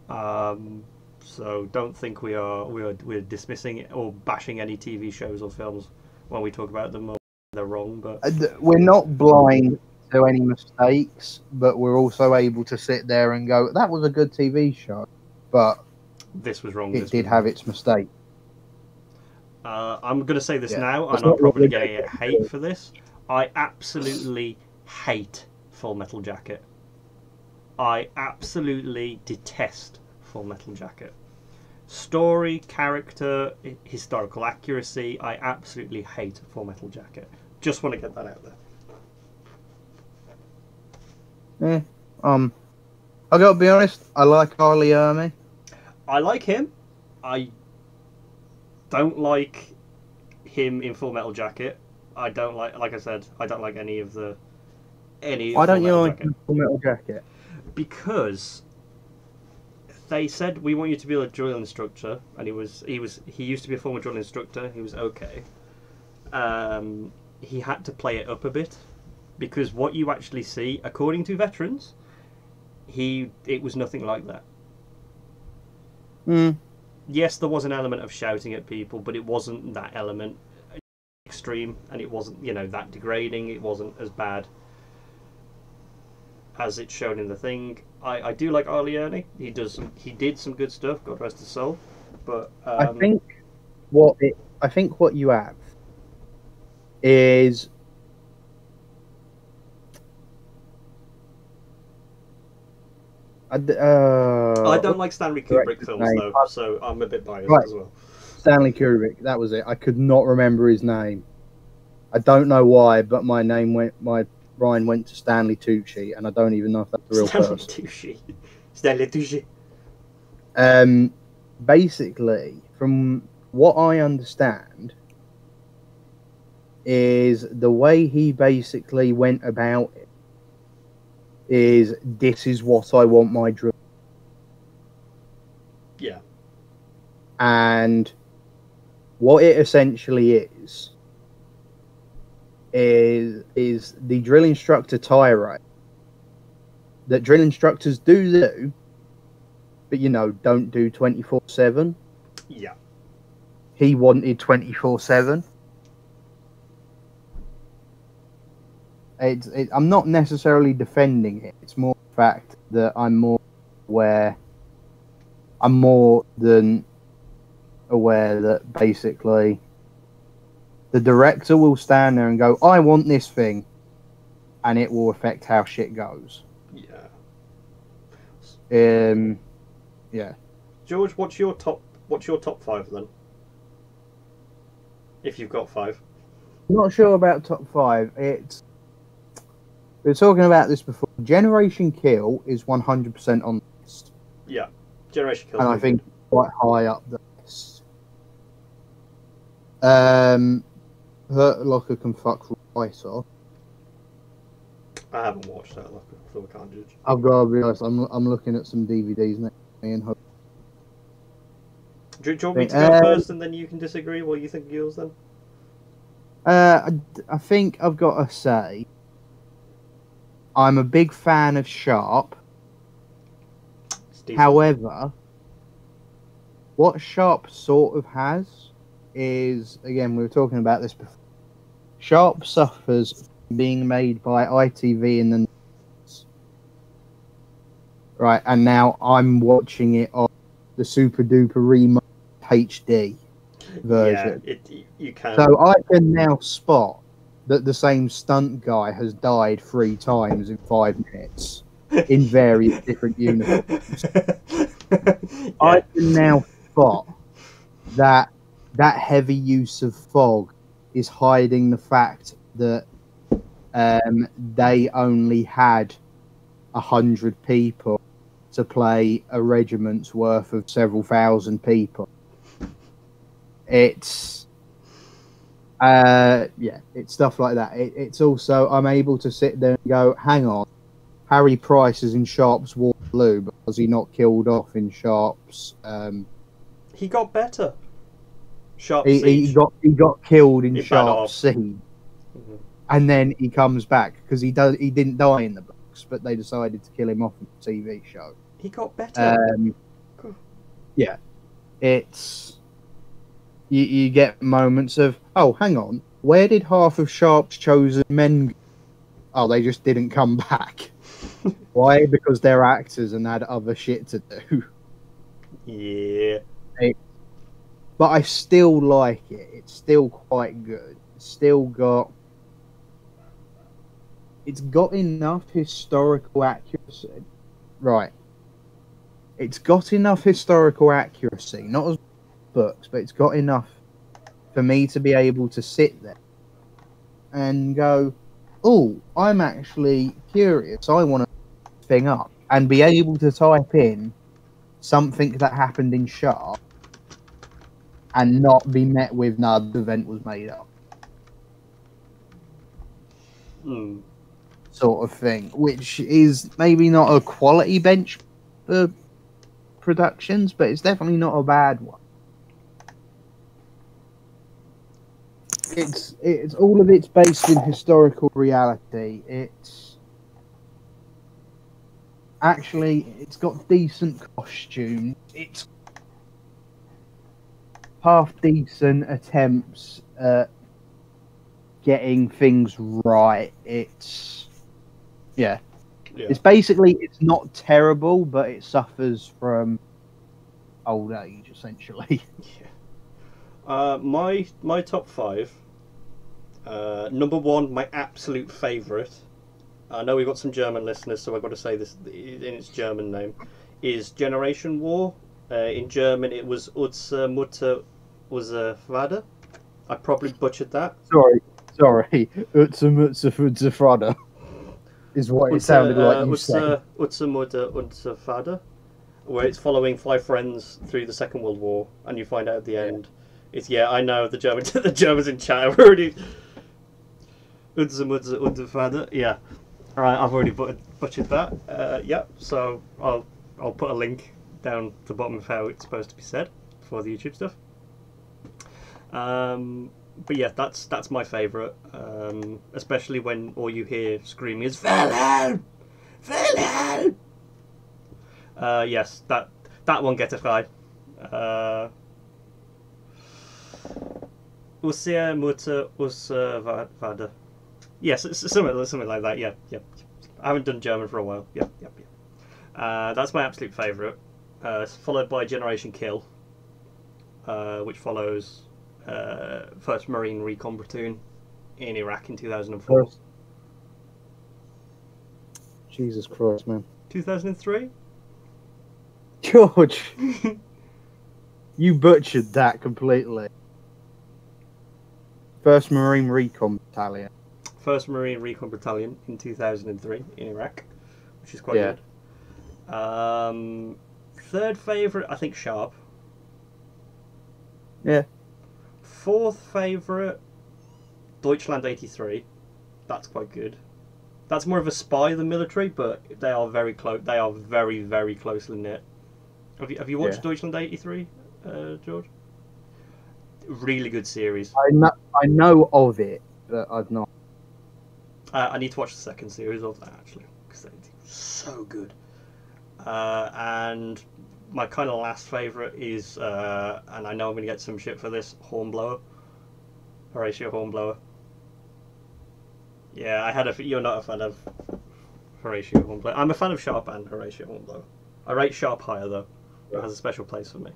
So don't think we're dismissing or bashing any TV shows or films when we talk about them. They're wrong, but we're not blind to any mistakes, but we're also able to sit there and go, "That was a good TV show," but this was wrong. It did have its mistake. I'm going to say this now, and I'm probably going to get hate for this. I absolutely hate Full Metal Jacket. I absolutely detest Full Metal Jacket. Story, character, historical accuracy, I absolutely hate Full Metal Jacket. Just want to get that out there. I gotta be honest, I like Harley Ermey. I like him. I don't like him in Full Metal Jacket. I don't like I said, I don't like any of the... Why don't you like Full Metal Jacket? Because they said, we want you to be a drill instructor, and he used to be a former drill instructor. He was okay. He had to play it up a bit, because what you actually see, according to veterans, it was nothing like that. Yes, there was an element of shouting at people, but it wasn't that element extreme, and it wasn't, that degrading. It wasn't as bad as it's shown in the thing. I do like Arlie Ernie. He did some good stuff, God rest his soul. But I think what you have is I don't like Stanley Kubrick director's films name. though, so I'm a bit biased Right. as well. Stanley Kubrick, that was it. I could not remember his name. I don't know why, but my Ryan went to Stanley Tucci, and I don't even know if that's a real person. Stanley Tucci. Basically, from what I understand, is the way he basically went about it is this is what I want my drill. Yeah. And what it essentially is the drill instructor tirade that drill instructors do, but don't do 24/7. Yeah. He wanted 24/7. I'm not necessarily defending it. It's more the fact that I'm more than aware that basically the director will stand there and go, I want this thing, and it will affect how shit goes. Yeah. Yeah. George, what's your top 5 then? If you've got 5. I'm not sure about top 5. We were talking about this before. Generation Kill is 100% on the list. Yeah. Generation Kill. And I think it's quite high up the list. Hurt Locker can fuck right off. I haven't watched Hurt Locker, so I can't judge. I've got to be honest, I'm looking at some DVDs next to me and hope. Do you want me to go first and then you can disagree? What you think of yours then? I think I've got to say I'm a big fan of Sharp. However, what Sharp sort of has is, again, we were talking about this before, Sharp suffers from being made by ITV in the 90s. Right, and now I'm watching it on the super duper remote HD version. Yeah, you can. So I can now spot that the same stunt guy has died 3 times in 5 minutes in various different uniforms. Yeah. I can now spot that heavy use of fog is hiding the fact that they only had 100 people to play a regiment's worth of several thousand people. It's it's stuff like that. It's also, I'm able to sit there and go, hang on, Harry Price is in Sharp's Waterloo, but was he not killed off in Sharp's? He got better. Sharp he got killed in Sharp's Siege, mm-hmm. And then he comes back because he didn't die in the books, but they decided to kill him off in the TV show. He got better. Yeah, it's. You get moments of, oh, hang on, where did half of Sharp's chosen men go? Oh, they just didn't come back. Why? Because they're actors and had other shit to do. Yeah. But I still like it. It's still quite good. It's got enough historical accuracy. Right. It's got enough historical accuracy, not as books, but it's got enough for me to be able to sit there and go, oh, I'm actually curious. I want to thing up and be able to type in something that happened in Sharp and not be met with, no, the event was made up. Sort of thing, which is maybe not a quality bench for productions, but it's definitely not a bad one. It's all of it's based in historical reality. It's got decent costumes. It's half decent attempts at getting things right. It's it's basically, it's not terrible, but it suffers from old age, essentially. Yeah. My top 5. Number 1, my absolute favourite. I know we've got some German listeners, so I've got to say this in its German name. Is Generation War. In German, it was Unsere Mutter, unser Vater. I probably butchered that. Sorry. Utsamutsa is what it sounded like you said. Unsere Mutter, unser Vater. Where it's following 5 friends through the Second World War, and you find out at the end. It's, I know, the Germans in chat have already... Unsere Mutter, unser Vater. Yeah. Alright, I've already butchered that. Yeah, so I'll put a link down the bottom of how it's supposed to be said for the YouTube stuff. But yeah, that's my favourite. Especially when all you hear screaming is Wilhelm! Wilhelm! Yes, that one gets a guy. Unsere Mutter, unser Vater. Yes, something like that. Yeah. I haven't done German for a while. Yep. That's my absolute favourite. Followed by Generation Kill, which follows 1st Marine Recon Platoon in Iraq in 2004. Jesus Christ, man. 2003? George! You butchered that completely. 1st Marine Recon Battalion. 1st Marine Recon Battalion in 2003 in Iraq, which is quite good. 3rd favourite, I think Sharp. Yeah. 4th favourite, Deutschland 83. That's quite good. That's more of a spy than military, but they are very close. They are very, very closely knit. Have you watched Deutschland 83, George? Really good series. I know of it, but I've not. I need to watch the 2nd series of that, actually, because they're so good. And my kind of last favourite is, and I know I'm going to get some shit for this, Hornblower. Horatio Hornblower. Yeah, you're not a fan of Horatio Hornblower. I'm a fan of Sharp and Horatio Hornblower. I rate Sharp higher, though. It has a special place for me.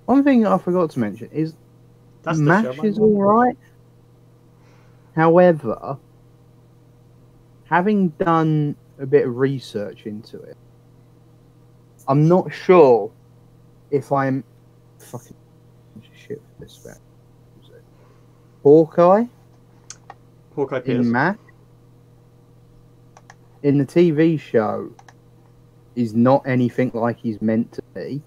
One thing I forgot to mention is MASH is alright. However, having done a bit of research into it, I'm not sure if I'm fucking shit for this fact. Hawkeye in MASH in the TV show is not anything like he's meant to be.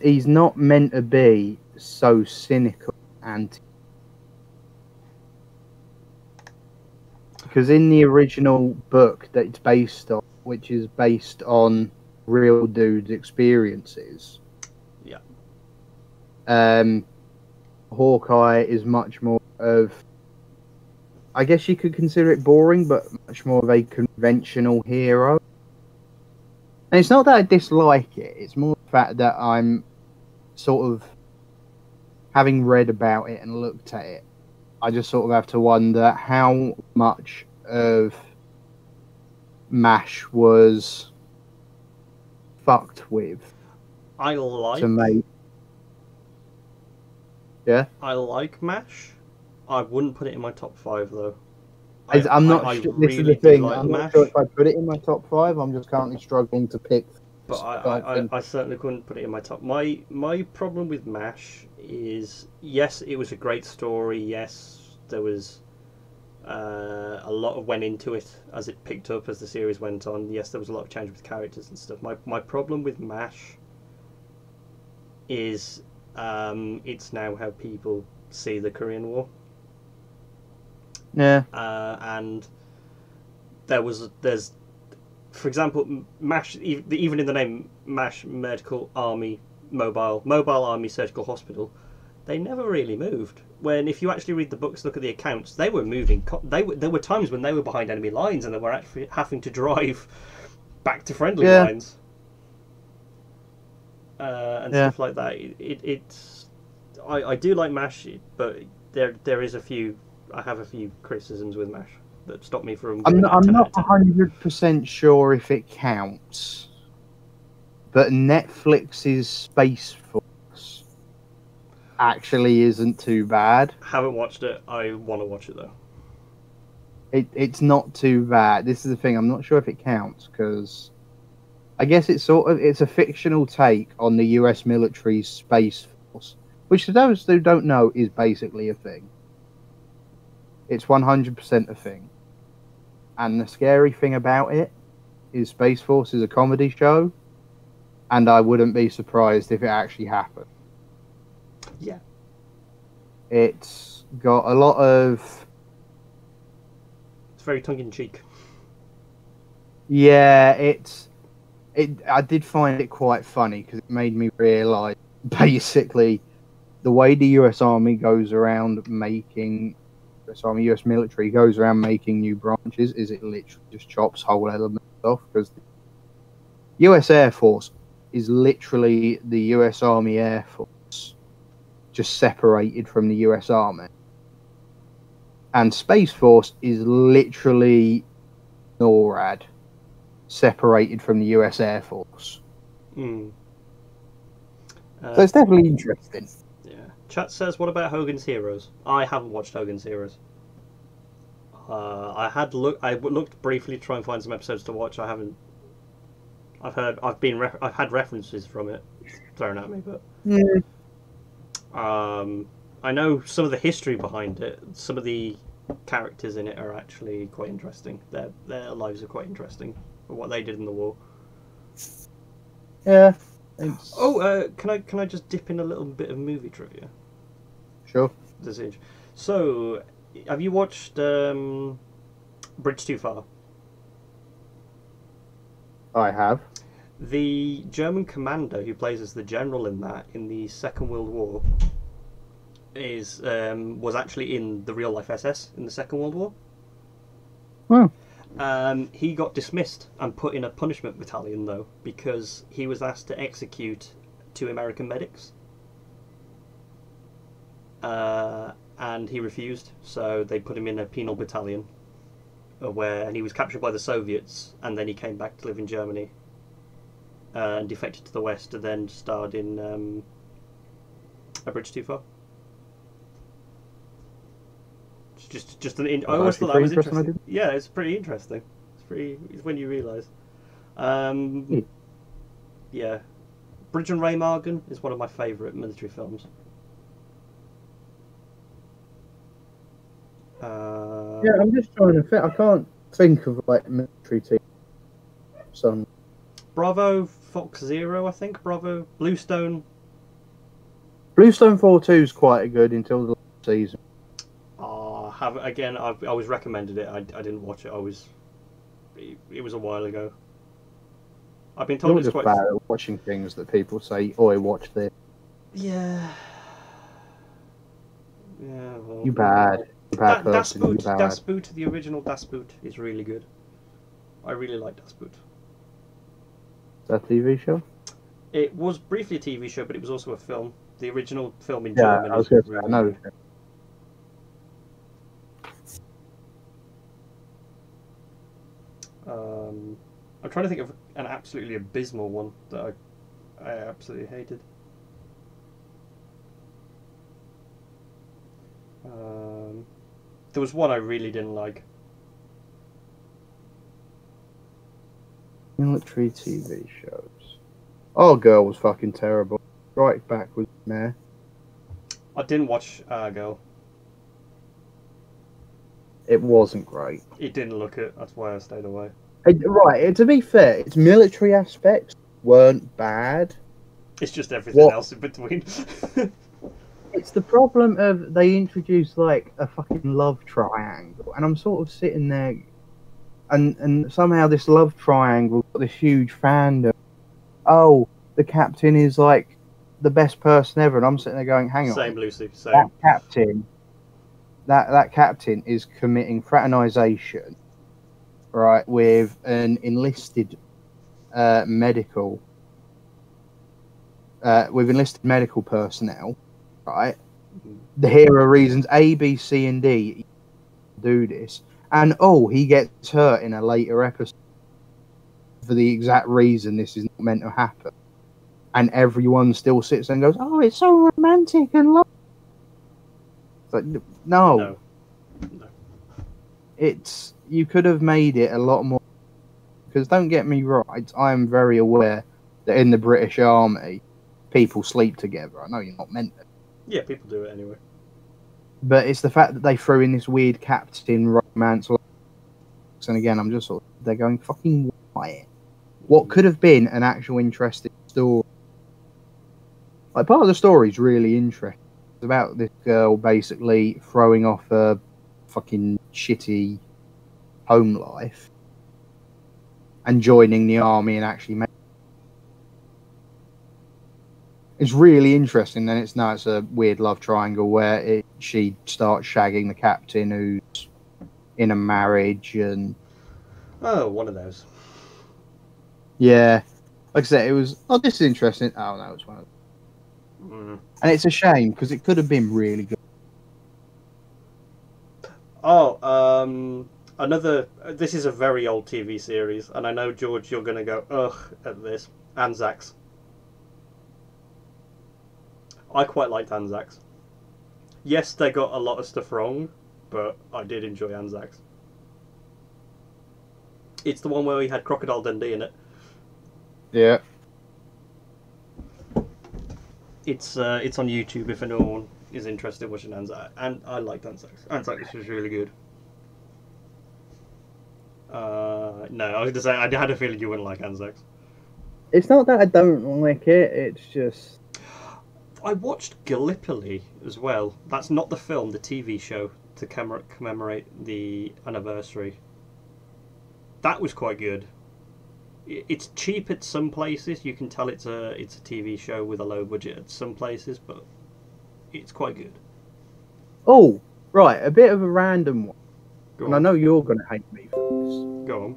He's not meant to be so cynical and because in the original book that it's based on, which is based on real dudes' experiences, Hawkeye is much more of, I guess you could consider it boring, but much more of a conventional hero. And it's not that I dislike it, it's more the fact that I'm sort of, having read about it and looked at it, I just sort of have to wonder how much of MASH was fucked with. I like MASH. I wouldn't put it in my top 5 though. I'm not sure. This is the thing. I'm not sure if I put it in my top 5. I'm just currently struggling to pick. But I certainly couldn't put it in my top. My problem with MASH is, yes, it was a great story. Yes, there was a lot of went into it as it picked up as the series went on. Yes, there was a lot of change with characters and stuff. My problem with MASH is it's now how people see the Korean War. Yeah. And there's, for example, MASH, even in the name MASH, Medical Army Mobile Army Surgical Hospital, they never really moved. When if you actually read the books, look at the accounts, they were moving. There were times when they were behind enemy lines and they were actually having to drive back to friendly lines. And stuff like that. I do like MASH, but there is a few. I have a few criticisms with MASH. that stopped me from I'm giving not, it a I'm 10 out not of 10. 100% sure if it counts, but Netflix's Space Force actually isn't too bad. Haven't watched it. I want to watch it though. It's not too bad. This is the thing. I'm not sure if it counts because I guess it's a fictional take on the U.S. military's Space Force, which for those who don't know is basically a thing. It's 100% a thing. And the scary thing about it is Space Force is a comedy show, and I wouldn't be surprised if it actually happened. Yeah. It's got a lot of... It's very tongue-in-cheek. Yeah, I did find it quite funny because it made me realise, basically, the way the US Army goes around making... US military goes around making new branches is it literally just chops whole elements off, because the US Air Force is literally the US Army Air Force just separated from the US Army, and Space Force is literally NORAD separated from the US Air Force. Mm. So it's definitely interesting. Yeah. Chat says, what about Hogan's Heroes? I haven't watched Hogan's Heroes. I looked briefly to try and find some episodes to watch. I haven't. I've had references from it thrown at me, but I know some of the history behind it. Some of the characters in it are actually quite interesting. Their lives are quite interesting for what they did in the war. Yeah. Oh, can I just dip in a little bit of movie trivia? Sure. So, have you watched Bridge Too Far? I have. The German commander who plays as the general in that in the Second World War was actually in the real life SS in the Second World War. Well, he got dismissed and put in a punishment battalion though, because he was asked to execute 2 American medics. And he refused, so they put him in a penal battalion and he was captured by the Soviets, and then he came back to live in Germany and defected to the West, and then starred in A Bridge Too Far. I always thought that was interesting. Yeah, it's pretty interesting. It's when you realise. Yeah, Bridge on Remagen is one of my favourite military films. Yeah, I'm just trying to think. I can't think of like military team. Some Bravo, Fox Zero, I think. Bravo, Bluestone. Bluestone 4-2 is quite good until the last season. I was recommended it. I didn't watch it. It was a while ago. I've been told You're it's just quite bad at watching things that people say, "Oh, I watch this." Yeah. Yeah. Well, You bad. Das Boot, the original Das Boot, is really good. I really like Das Boot. Is that a TV show? It was briefly a TV show, but it was also a film. The original film in Yeah, German I was is going to say, really I know. good. I'm trying to think of an absolutely abysmal one that I absolutely hated. There was one I really didn't like. Military TV shows. Oh, Girl was fucking terrible. Strike Back was meh. I didn't watch Girl. It wasn't great. It didn't look it. That's why I stayed away. Right, to be fair, its military aspects weren't bad. It's just everything else in between. It's the problem of they introduced like a fucking love triangle, and I'm sort of sitting there, and somehow this love triangle got this huge fandom. Oh, the captain is like the best person ever, and I'm sitting there going, "Hang on, Same, Lucy. Same. That captain is committing fraternization, right, with an enlisted medical personnel." Right, here are reasons A, B, C, and D do this, And oh, he gets hurt in a later episode for the exact reason this is not meant to happen. And everyone still sits and goes, "Oh, it's so romantic and love." It's like, no. No. It's, you could have made it a lot more. Because don't get me right, I am very aware that in the British Army, people sleep together. I know you're not meant to. Yeah, people do it anyway. But it's the fact that they threw in this weird captain romance. And again, I'm just sort of, they're going, fucking why? What could have been an actual interesting story? Like, part of the story is really interesting. It's about this girl basically throwing off her fucking shitty home life and joining the army and actually it's really interesting. Then it's a weird love triangle where she starts shagging the captain who's in a marriage and one of those. Yeah, like I said, it was. Oh, this is interesting. Oh no, it's one of them. And it's a shame because it could have been really good. Oh, another. This is a very old TV series, and I know, George, you're going to go ugh at this. Anzacs. I quite liked Anzacs. Yes, they got a lot of stuff wrong, but I did enjoy Anzacs. It's the one where we had Crocodile Dundee in it. Yeah. It's on YouTube if anyone is interested in watching Anzacs, and I liked Anzacs. Anzacs was really good. No, I was going to say, I had a feeling you wouldn't like Anzacs. It's not that I don't like it, it's just... I watched Gallipoli as well. That's not the film, the TV show, to commemorate the anniversary. That was quite good. It's cheap at some places. You can tell it's a TV show with a low budget at some places, but it's quite good. Oh, right, a bit of a random one. Go and on. I know you're going to hate me for this. Go on.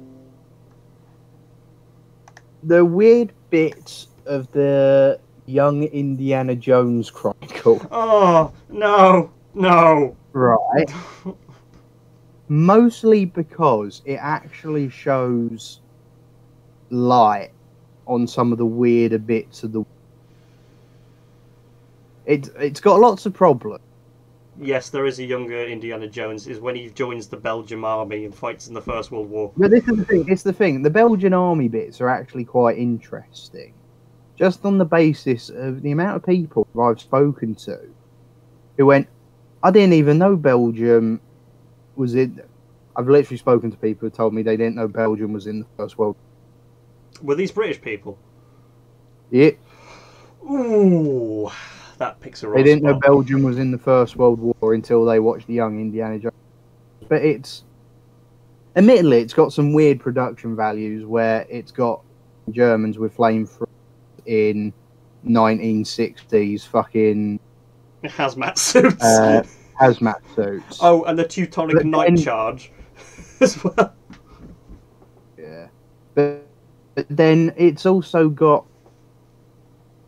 The weird bits of the Young Indiana Jones Chronicle. Oh, no, no. Right. Mostly because it actually shows light on some of the weirder bits of the... It's got lots of problems. Yes, there is a younger Indiana Jones. Is when he joins the Belgian army and fights in the First World War. But this is the thing. It's the thing. The Belgian army bits are actually quite interesting, just on the basis of the amount of people I've spoken to who went, I didn't even know Belgium was in... I've literally spoken to people who told me they didn't know Belgium was in the First World War. Were these British people? Yeah. Ooh, that picks a raw They didn't know spot. Belgium was in the First World War until they watched the Young Indiana Jones. But it's... Admittedly, it's got some weird production values where it's got Germans with flamethrowers in 1960s fucking... Hazmat suits. Hazmat suits. Oh, and the Teutonic Night Charge as well. Yeah. But then it's also got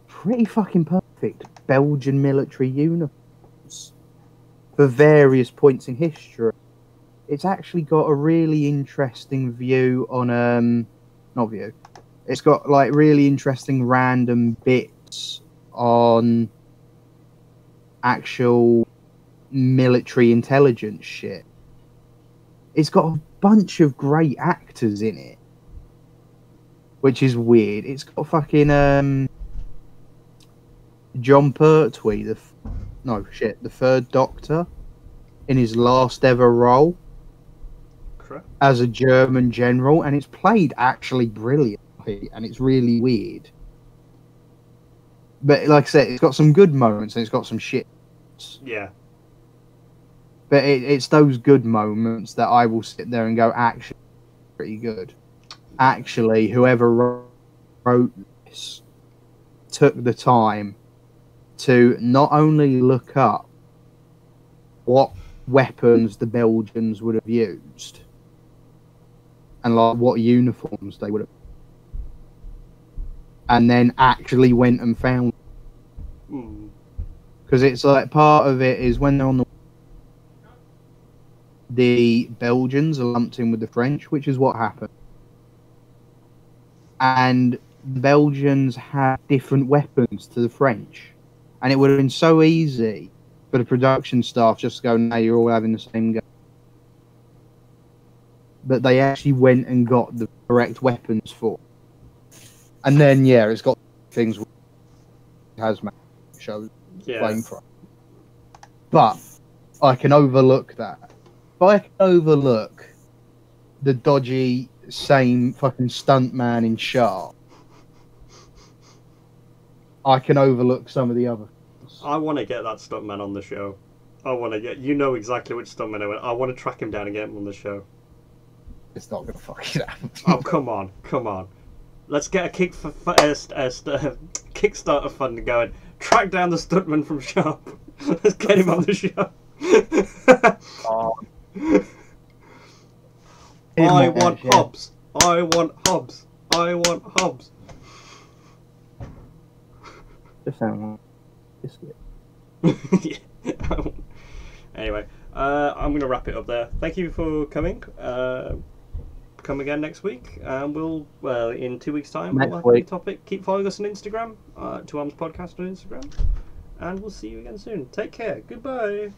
pretty fucking perfect Belgian military uniforms for various points in history. It's actually got a really interesting view on not view. It's got like really interesting random bits on actual military intelligence shit. It's got a bunch of great actors in it, which is weird. It's got fucking John Pertwee, the third Doctor, in his last ever role as a German general, and it's played actually brilliantly, and it's really weird. But like I said, it's got some good moments and it's got some shit. Yeah. But it's those good moments that I will sit there and go, actually, pretty good. Actually, whoever wrote this took the time to not only look up what weapons the Belgians would have used and like what uniforms they would have, and then actually went and found. Because it's like part of it is when they're on the Belgians are lumped in with the French, which is what happened. And the Belgians had different weapons to the French. And it would have been so easy for the production staff just to go, no, you're all having the same gun. But they actually went and got the correct weapons for. And then, yeah, it's got things with hazmat shows flamethrower. But I can overlook that. If I can overlook the dodgy, same fucking stuntman in Sharp, I can overlook some of the other things. I want to get that stuntman on the show. I want to get... You know exactly which stuntman I want. I want to track him down and get him on the show. It's not going to fucking happen. Oh, come on. Come on. Let's get a Kickstarter fund going. Track down the stuntman from Sharp. Let's get him on the show. I want Hobbs. I want Hobbs. I want Hobbs. Yeah. Anyway, I'm going to wrap it up there. Thank you for coming. Come again next week, and we'll in 2 weeks' time we'll have a topic. Keep following us on Instagram, 2 Arms Podcast on Instagram, and we'll see you again soon. Take care. Goodbye.